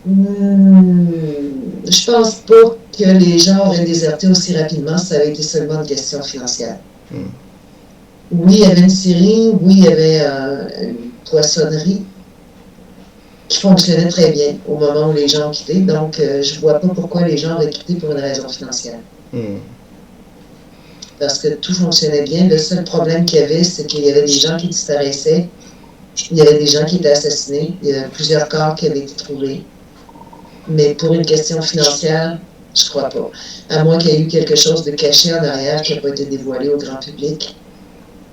Je pense pas que les gens auraient déserté aussi rapidement si ça avait été seulement une question financière. Oui, il y avait une scierie, oui, il y avait une poissonnerie qui fonctionnait très bien au moment où les gens ont quitté, donc je vois pas pourquoi les gens auraient quitté pour une raison financière. Parce que tout fonctionnait bien. Le seul problème qu'il y avait, c'est qu'il y avait des gens qui disparaissaient, il y avait des gens qui étaient assassinés, il y avait plusieurs corps qui avaient été trouvés. Mais pour une question financière, je crois pas. À moins qu'il y ait eu quelque chose de caché en arrière qui n'a pas été dévoilé au grand public.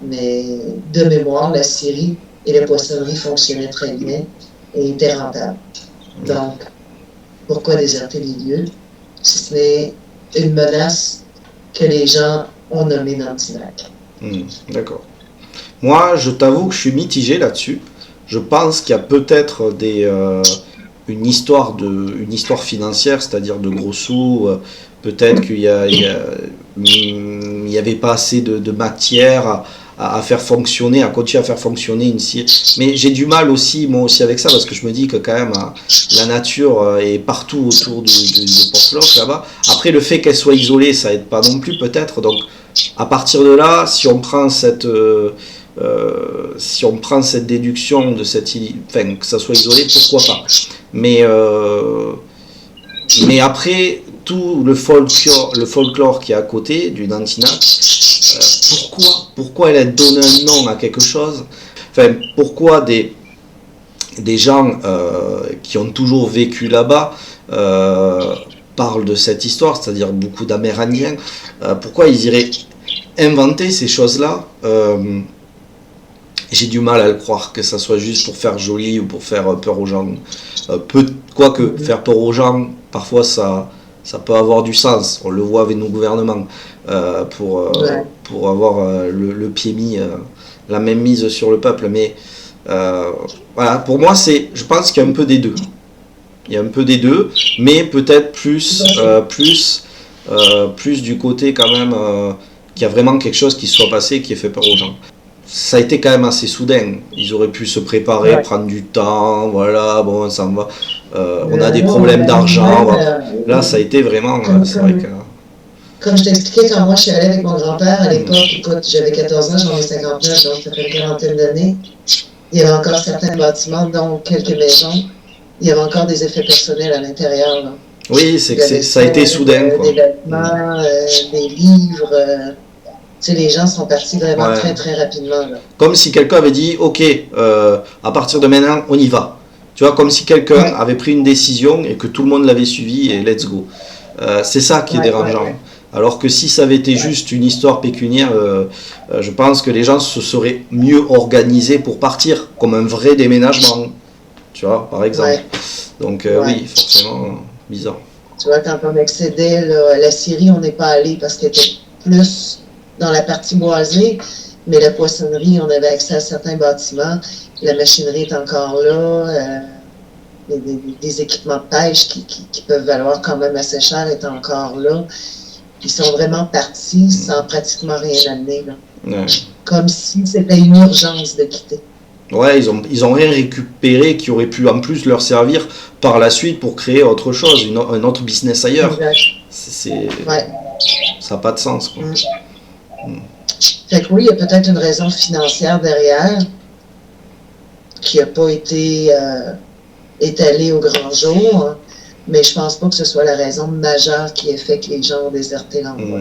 Mais de mémoire, la scierie et la poissonnerie fonctionnaient très bien et étaient rentables. Donc, pourquoi déserter les lieux si ce n'est une menace que les gens ont nommée Nantinak? D'accord. Moi, je t'avoue que je suis mitigé là-dessus. Je pense qu'il y a peut-être une histoire financière, c'est-à-dire de gros sous. Peut-être qu'il y avait pas assez de matière à faire fonctionner, à continuer à faire fonctionner une scierie. Mais j'ai du mal aussi, moi aussi, avec ça, parce que je me dis que quand même, la nature est partout autour de Port-Clock, là-bas. Après, le fait qu'elle soit isolée, ça aide pas non plus, peut-être. Donc, à partir de là, si on prend cette déduction de cette île, enfin, que ça soit isolé, pourquoi pas. Mais après, tout le folklore qui est à côté du Nantinak, pourquoi elle a donné un nom à quelque chose? Enfin, pourquoi des gens qui ont toujours vécu là-bas parlent de cette histoire, c'est-à-dire beaucoup d'Amérindiens, pourquoi ils iraient inventer ces choses-là? J'ai du mal à le croire, que ça soit juste pour faire joli ou pour faire peur aux gens. Quoique, faire peur aux gens, parfois ça peut avoir du sens. On le voit avec nos gouvernements, pour avoir le pied mis, la même mise sur le peuple. Mais voilà, pour moi, je pense qu'il y a un peu des deux. Il y a un peu des deux, mais peut-être plus du côté quand même qu'il y a vraiment quelque chose qui soit passé, qui ait fait peur aux gens. Ça a été quand même assez soudain. Ils auraient pu se préparer, prendre du temps, voilà, bon, ça va. On a des problèmes d'argent. Là, ça a été vraiment. C'est vrai que... Comme je t'expliquais, quand moi je suis allée avec mon grand-père, à l'époque, écoute, j'avais 14 ans, j'en ai 59, donc ça fait une quarantaine d'années. Il y avait encore certains bâtiments, dont quelques maisons. Il y avait encore des effets personnels à l'intérieur. Là. Oui, ça a été soudain. Quoi. Des vêtements, des livres. Tu sais, les gens sont partis vraiment très très rapidement. Là. Comme si quelqu'un avait dit, ok, à partir de maintenant, on y va. Tu vois, comme si quelqu'un avait pris une décision et que tout le monde l'avait suivi et let's go. C'est ça qui est dérangeant. Alors que si ça avait été juste une histoire pécuniaire, je pense que les gens se seraient mieux organisés pour partir, comme un vrai déménagement, tu vois, par exemple. Donc oui, forcément, bizarre. Tu vois, quand on accédait là, à la Syrie, on n'est pas allé parce qu'elle était plus dans la partie boisée, mais la poissonnerie, on avait accès à certains bâtiments. La machinerie est encore là. Des équipements de pêche qui peuvent valoir quand même assez cher est encore là. Ils sont vraiment partis sans pratiquement rien amener. Là. Comme si c'était une urgence de quitter. Ouais, ils ont rien récupéré qui aurait pu en plus leur servir par la suite pour créer autre chose, un autre business ailleurs. Ça n'a pas de sens, quoi. Fait que oui, il y a peut-être une raison financière derrière qui n'a pas été étalée au grand jour, hein, mais je pense pas que ce soit la raison majeure qui ait fait que les gens ont déserté l'endroit.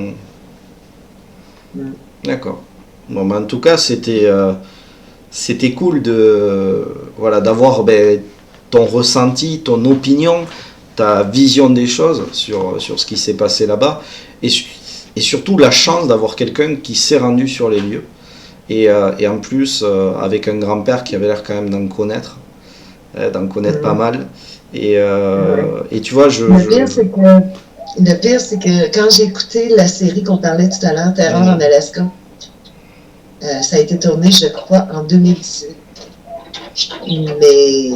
D'accord. Bon, mais en tout cas, c'était cool d'avoir ton ressenti, ton opinion, ta vision des choses sur ce qui s'est passé là-bas, et surtout la chance d'avoir quelqu'un qui s'est rendu sur les lieux, et en plus avec un grand-père qui avait l'air quand même d'en connaître pas mal, et tu vois, le pire, c'est que quand j'ai écouté la série qu'on parlait tout à l'heure, Terreur en Alaska, ça a été tourné, je crois, en 2018. Mais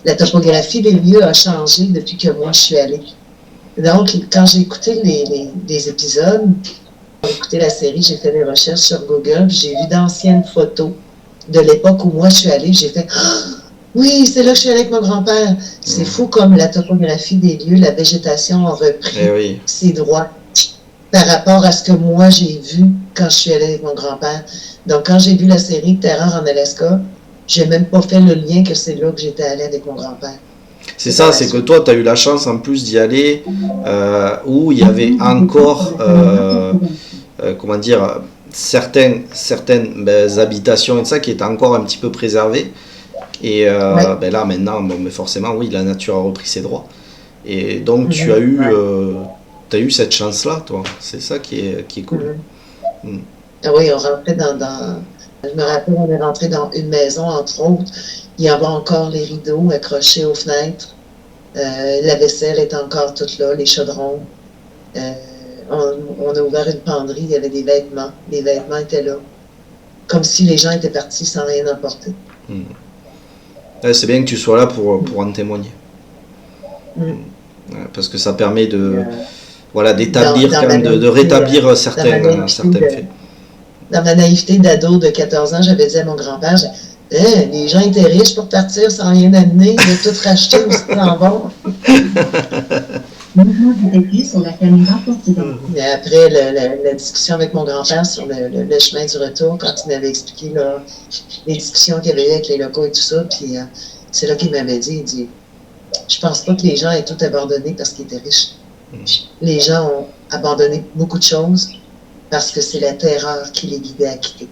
la topographie des lieux a changé depuis que moi je suis allée. Donc, quand j'ai écouté les épisodes, j'ai écouté la série, j'ai fait des recherches sur Google, j'ai vu d'anciennes photos de l'époque où moi je suis allée, j'ai fait oui, c'est là que je suis allée avec mon grand-père. C'est fou comme la topographie des lieux, la végétation a repris ses droits par rapport à ce que moi j'ai vu quand je suis allée avec mon grand-père. Donc, quand j'ai vu la série Terreur en Alaska, j'ai même pas fait le lien que c'est là que j'étais allée avec mon grand-père. C'est ça, c'est que toi, tu as eu la chance en plus d'y aller où il y avait encore, comment dire, certaines habitations et ça qui étaient encore un petit peu préservées. Et là, maintenant, mais forcément, oui, la nature a repris ses droits. Et donc, tu as eu cette chance-là, toi. C'est ça qui est cool. Ah oui, on rentrait je me rappelle, on est rentré dans une maison, entre autres. Il y avait encore les rideaux accrochés aux fenêtres. La vaisselle est encore toute là, les chaudrons. On a ouvert une penderie, il y avait des vêtements. Les vêtements étaient là. Comme si les gens étaient partis sans rien emporter. C'est bien que tu sois là pour en témoigner. Parce que ça permet d'établir, de rétablir certains faits. Dans ma naïveté d'ado de 14 ans, j'avais dit à mon grand-père, les gens étaient riches pour partir sans rien amener, de tout racheter où c'était en bon. Et après la discussion avec mon grand-père sur le chemin du retour, quand il m'avait expliqué les discussions qu'il y avait eu avec les locaux et tout ça, puis c'est là qu'il m'avait dit, il dit, je pense pas que les gens aient tout abandonné parce qu'ils étaient riches. Les gens ont abandonné beaucoup de choses parce que c'est la terreur qui les guidait à quitter.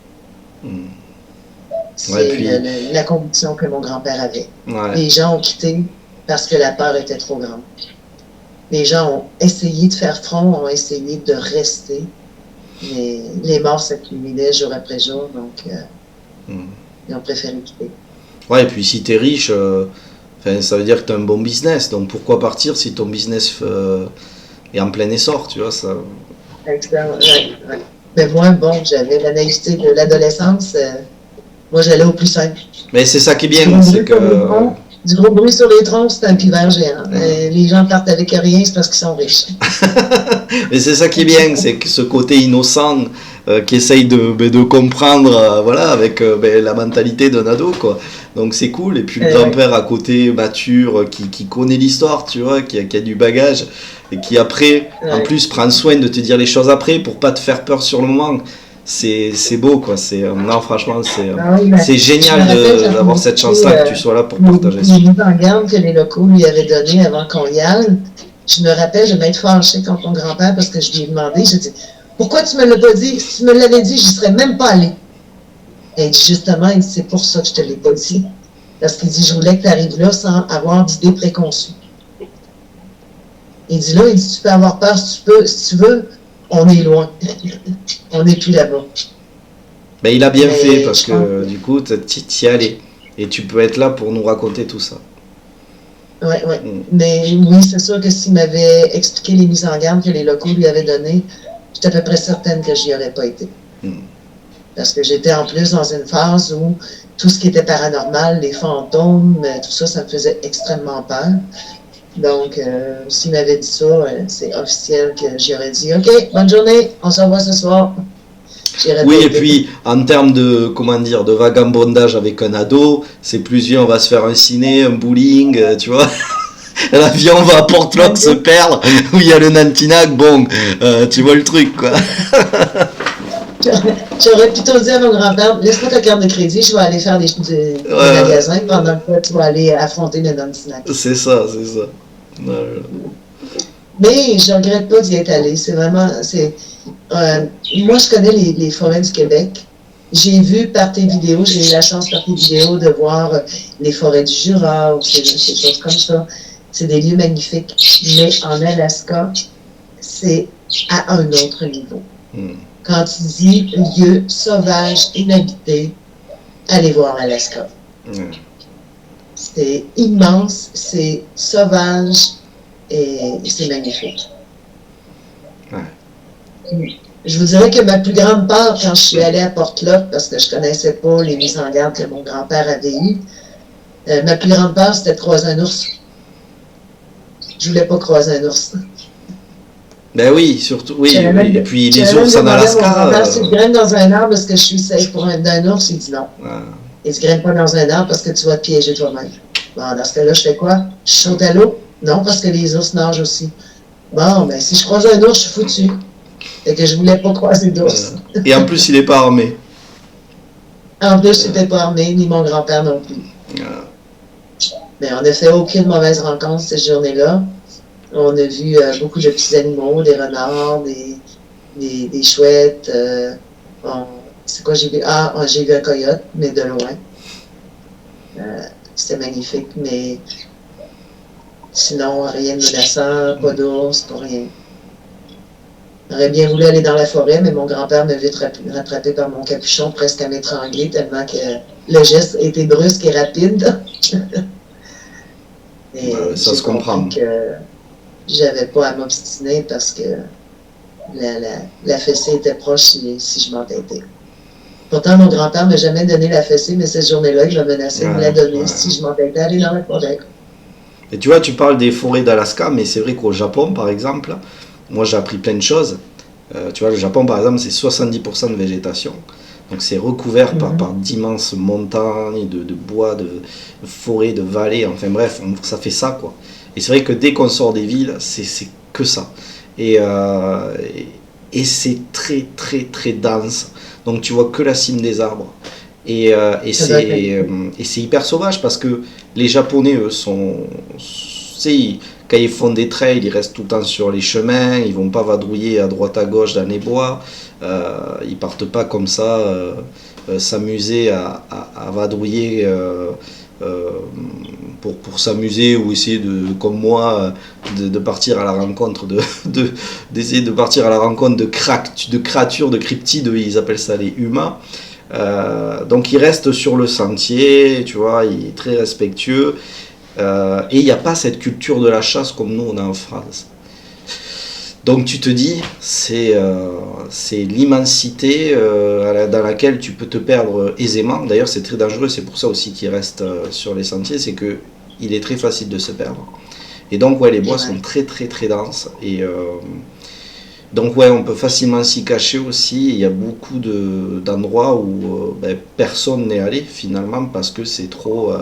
C'est la conviction que mon grand-père avait. Les gens ont quitté parce que la peur était trop grande. Les gens ont essayé de faire front, ont essayé de rester, mais les morts s'accumulaient jour après jour, donc ils ont préféré quitter. Ouais, et puis si tu es riche, ça veut dire que tu as un bon business, donc pourquoi partir si ton business est en plein essor, tu vois ça. Exactement, ouais. Mais moi, j'avais la naïveté de l'adolescence, moi j'allais au plus simple. Mais c'est ça qui est bien, c'est que... Du gros bruit sur les troncs, c'est un pivert géant. Les gens partent avec rien, c'est parce qu'ils sont riches. Mais c'est ça qui est bien, c'est que ce côté innocent qui essaye de comprendre, avec la mentalité d'un ado, quoi. Donc c'est cool. Et puis le grand-père à côté, mature, qui connaît l'histoire, tu vois, qui a du bagage, et qui après, en plus, prend soin de te dire les choses après pour pas te faire peur sur le moment. C'est beau, quoi. Non, franchement, c'est génial d'avoir cette chance-là, que tu sois là pour partager ça. Les mises en garde que les locaux lui avaient donné avant qu'on y aille, je me rappelle de m'être fâchée contre mon grand-père parce que je lui ai demandé, j'ai dit, pourquoi tu me l'as pas dit? Si tu me l'avais dit, j'y serais même pas allée. Et justement, c'est pour ça que je te l'ai pas dit. Parce qu'il dit, je voulais que tu arrives là sans avoir d'idées préconçues. Il dit là, tu peux avoir peur si tu veux, on est loin. On n'est plus là-bas. Ben, il a bien fait parce que du coup, t'y es allé. Et tu peux être là pour nous raconter tout ça. Oui. Mais oui, c'est sûr que s'il m'avait expliqué les mises en garde que les locaux lui avaient données, j'étais à peu près certaine que j'y aurais pas été. Parce que j'étais en plus dans une phase où tout ce qui était paranormal, les fantômes, tout ça, ça me faisait extrêmement peur. Donc, s'il m'avait dit ça, c'est officiel que j'y aurais dit « OK, bonne journée, on se revoit ce soir ». Oui, et puis en termes de, comment dire, de vagabondage avec un ado, c'est plus vieux, on va se faire un ciné, un bowling, tu vois. L'avion va à Portlock se perdre, où il y a le Nantinac, bon, tu vois le truc, quoi. J'aurais plutôt dit à mon grand-père, laisse-moi ta carte de crédit, je vais aller faire des magasins pendant que tu vas aller affronter le Nantinac. C'est ça. Mais je regrette pas d'y être allé. C'est vraiment, moi, je connais les forêts du Québec. J'ai vu par tes vidéos, j'ai eu la chance par tes vidéos de voir les forêts du Jura ou ces choses comme ça. C'est des lieux magnifiques. Mais en Alaska, c'est à un autre niveau. Quand tu dis lieu sauvage, inhabité, allez voir Alaska. C'est immense, c'est sauvage et c'est magnifique. Je vous dirais que ma plus grande peur quand je suis allée à Portlock, parce que je connaissais pas les mises en garde que mon grand-père avait eues, ma plus grande peur, c'était de croiser un ours. Je voulais pas croiser un ours. Ben oui, surtout, oui. Et puis les ours en Alaska. Si je grimpe dans un arbre, est-ce que je suis safe pour d'un ours? Il dit non. Et tu grimpes pas dans un arbre parce que tu vas te piéger toi-même. Bon, dans ce cas-là, je fais quoi? Je saute à l'eau? Non, parce que les ours nagent aussi. Bon, ben si je croise un ours, je suis foutu. Et que je voulais pas croiser d'ours. Et en plus, il est pas armé. En plus, il n'était pas armé, ni mon grand-père non plus. Mais on n'a fait aucune mauvaise rencontre cette journée-là. On a vu beaucoup de petits animaux, des renards, des chouettes. C'est quoi j'ai vu? J'ai vu un coyote, mais de loin. C'était magnifique, mais sinon, rien de menaçant, pas d'ours, pas rien. J'aurais bien voulu aller dans la forêt, mais mon grand-père m'a vite rattrapé par mon capuchon, presque à m'étrangler, tellement que le geste était brusque et rapide. Et ça se comprend. Que j'avais pas à m'obstiner parce que la fessée était proche si je m'entêtais. Pourtant, mon grand-père ne m'a jamais donné la fessée, mais cette journée-là, il m'a menacé de me la donner si je m'entêtais à aller dans la forêt. Et tu vois, tu parles des forêts d'Alaska, mais c'est vrai qu'au Japon, par exemple, moi j'ai appris plein de choses. Tu vois, le Japon, par exemple, c'est 70% de végétation. Donc c'est recouvert par d'immenses montagnes, de bois, de forêts, de vallées, enfin bref, ça fait ça, quoi. Et c'est vrai que dès qu'on sort des villes, c'est que ça. Et c'est très très très dense. Donc tu vois que la cime des arbres. Et c'est hyper sauvage parce que les Japonais, eux, quand ils font des trails, ils restent tout le temps sur les chemins, ils vont pas vadrouiller à droite à gauche dans les bois, ils partent pas comme ça s'amuser à vadrouiller pour s'amuser ou essayer comme moi de partir à la rencontre d'essayer de partir à la rencontre de créatures, de cryptides, ils appellent ça les humains. Donc il reste sur le sentier, tu vois, il est très respectueux. Et il n'y a pas cette culture de la chasse comme nous on a en France. Donc tu te dis, c'est l'immensité dans laquelle tu peux te perdre aisément. D'ailleurs c'est très dangereux, c'est pour ça aussi qu'il reste sur les sentiers, c'est que il est très facile de se perdre. Et donc ouais, les bois sont très très très denses. Et donc ouais, on peut facilement s'y cacher aussi. Il y a beaucoup d'endroits où personne n'est allé finalement parce que c'est trop...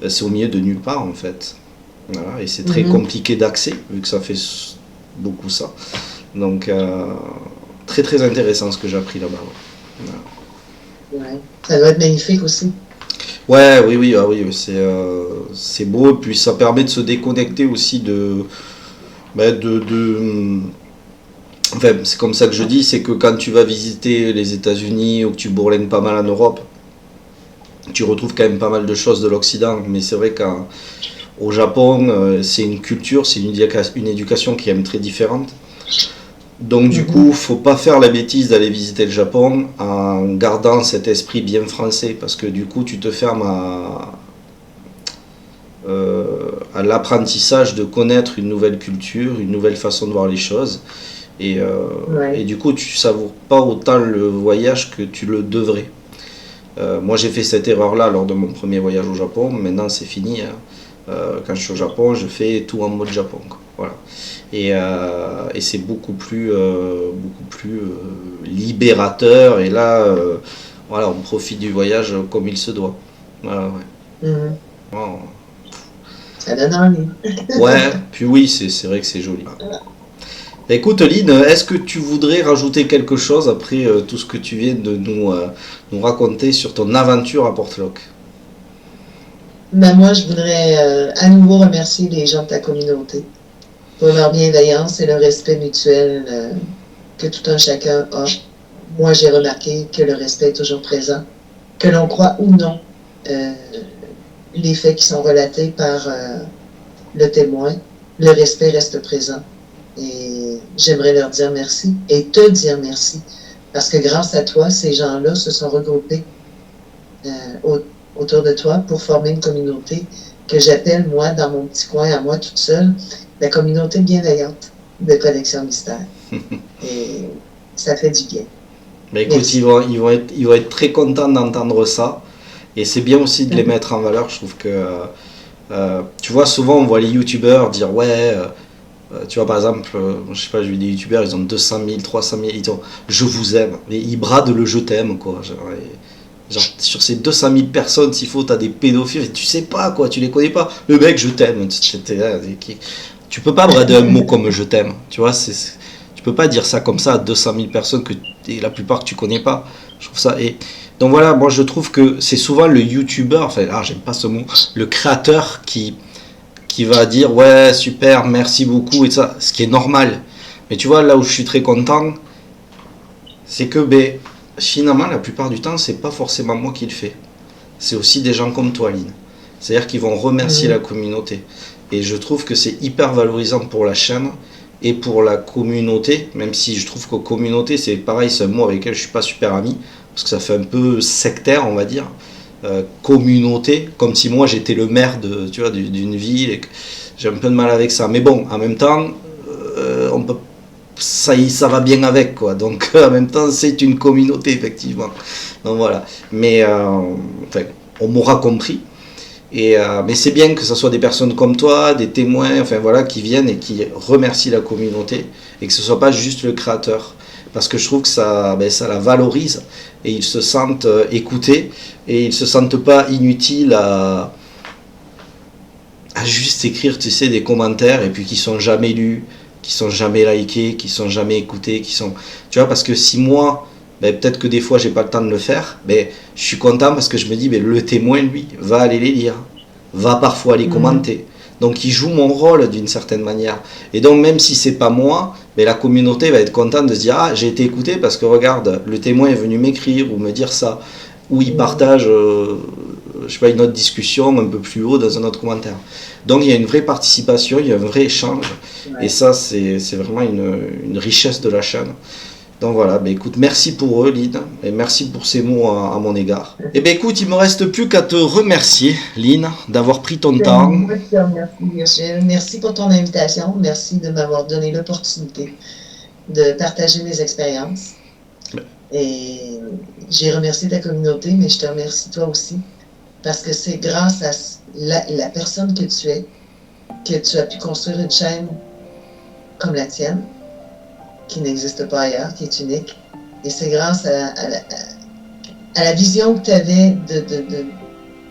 c'est au milieu de nulle part en fait. Voilà, et c'est très compliqué d'accès vu que ça fait beaucoup ça. Donc très très intéressant ce que j'ai appris là-bas. Voilà. Ouais. Ça doit être magnifique aussi. Ouais, oui, c'est beau, puis ça permet de se déconnecter aussi enfin, c'est comme ça que je dis, c'est que quand tu vas visiter les États-Unis ou que tu bourlingues pas mal en Europe, tu retrouves quand même pas mal de choses de l'Occident, mais c'est vrai qu'au Japon, c'est une culture, c'est une éducation qui est même très différente. Donc du coup, faut pas faire la bêtise d'aller visiter le Japon en gardant cet esprit bien français, parce que du coup, tu te fermes à l'apprentissage de connaître une nouvelle culture, une nouvelle façon de voir les choses. Et du coup, tu savoures pas autant le voyage que tu le devrais. Moi, j'ai fait cette erreur-là lors de mon premier voyage au Japon. Maintenant, c'est fini. Quand je suis au Japon, je fais tout en mode Japon, quoi. Voilà. Et c'est beaucoup plus libérateur. Et là, voilà, on profite du voyage comme il se doit. Voilà, ouais. Wow. Ça donne envie. Ouais, puis oui, c'est vrai que c'est joli. Écoute Lynn, est-ce que tu voudrais rajouter quelque chose après tout ce que tu viens de nous raconter sur ton aventure à Portlock? Ben moi, je voudrais à nouveau remercier les gens de ta communauté pour leur bienveillance et le respect mutuel que tout un chacun a. Moi, j'ai remarqué que le respect est toujours présent, que l'on croit ou non les faits qui sont relatés par le témoin, le respect reste présent. Et j'aimerais leur dire merci et te dire merci parce que grâce à toi, ces gens-là se sont regroupés autour de toi pour former une communauté que j'appelle, moi, dans mon petit coin, à moi toute seule, la communauté bienveillante de Connexion Mystère. Et ça fait du bien. Mais écoute, ils vont être très contents d'entendre ça. Et c'est bien aussi de les mettre en valeur. Je trouve que, tu vois, souvent on voit les youtubeurs dire ouais, tu vois, par exemple, je sais pas, j'ai vu des youtubeurs, ils ont 200 000, 300 000, ils ont je vous aime. Et ils bradent le je t'aime, quoi. Genre, sur ces 200 000 personnes, s'il faut, t'as des pédophiles, et tu sais pas, quoi, tu les connais pas. Le mec, je t'aime. Tu peux pas brader un mot comme je t'aime, tu vois, tu peux pas dire ça comme ça à 200 000 personnes et la plupart que tu connais pas. Je trouve ça. Et donc voilà, moi je trouve que c'est souvent le youtubeur, enfin, j'aime pas ce mot, le créateur qui va dire ouais, super, merci beaucoup et ça, ce qui est normal. Mais tu vois, là où je suis très content, c'est que finalement, la plupart du temps, c'est pas forcément moi qui le fais. C'est aussi des gens comme toi, Lynn. C'est-à-dire qu'ils vont remercier la communauté. Et je trouve que c'est hyper valorisant pour la chaîne et pour la communauté, même si je trouve que communauté, c'est pareil, c'est un mot avec lequel je suis pas super ami, parce que ça fait un peu sectaire, on va dire. Communauté, comme si moi j'étais le maire d'une ville, et que j'ai un peu de mal avec ça. Mais bon, en même temps, on peut, ça va bien avec, quoi. Donc en même temps, c'est une communauté, effectivement. Donc voilà. Mais enfin, on m'aura compris. Mais c'est bien que ce soit des personnes comme toi, des témoins, enfin voilà, qui viennent et qui remercient la communauté, et que ce soit pas juste le créateur. Parce que je trouve que ça la valorise, et ils se sentent écoutés, et ils se sentent pas inutiles à juste écrire, tu sais, des commentaires, et puis qui sont jamais lus, qui sont jamais likés, qui sont jamais écoutés, tu vois, parce que si moi, peut-être que des fois j'ai pas le temps de le faire, je suis content parce que je me dis, le témoin, lui, va aller les lire, va parfois les commenter. Donc il joue mon rôle d'une certaine manière. Et donc même si c'est pas moi, la communauté va être contente de se dire, ah, j'ai été écouté parce que regarde, le témoin est venu m'écrire ou me dire ça, ou il partage je sais pas, une autre discussion un peu plus haut dans un autre commentaire. Donc il y a une vraie participation, il y a un vrai échange, et ça c'est vraiment une richesse de la chaîne. Donc voilà, écoute, merci pour eux, Lynn, et merci pour ces mots à mon égard. Et écoute, il me reste plus qu'à te remercier, Lynn, d'avoir pris ton temps. Moi, je te remercie, Virgile. Merci pour ton invitation. Merci de m'avoir donné l'opportunité de partager mes expériences. Et j'ai remercié ta communauté, mais je te remercie toi aussi, parce que c'est grâce à la personne que tu es que tu as pu construire une chaîne comme la tienne, qui n'existe pas ailleurs, qui est unique. Et c'est grâce à la vision que tu avais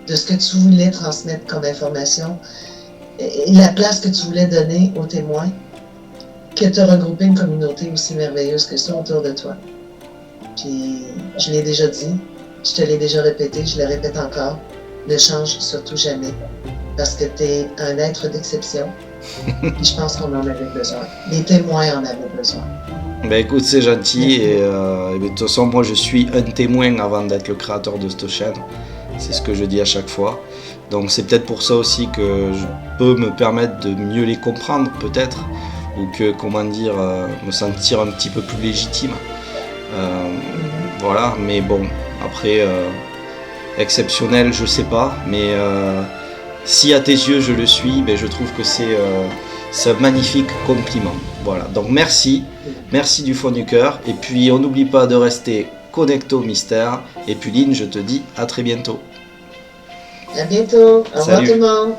de ce que tu voulais transmettre comme information et la place que tu voulais donner aux témoins que tu as regroupé une communauté aussi merveilleuse que ça autour de toi. Puis, je l'ai déjà dit, je te l'ai déjà répété, je le répète encore, ne change surtout jamais, parce que tu es un être d'exception. Je pense qu'on en avait besoin. Les témoins en avaient besoin. Écoute, c'est gentil, et de toute façon, moi je suis un témoin avant d'être le créateur de cette chaîne. c'est ce que je dis à chaque fois. Donc c'est peut-être pour ça aussi que je peux me permettre de mieux les comprendre peut-être, ou que, comment dire, me sentir un petit peu plus légitime. Voilà, mais bon, après, exceptionnel, je sais pas, mais si à tes yeux je le suis, ben, je trouve que c'est un magnifique compliment. Voilà, donc merci du fond du cœur, et puis on n'oublie pas de rester connecté au mystère, et puis Lynn, je te dis à très bientôt. À bientôt, au revoir Salut. tout le monde.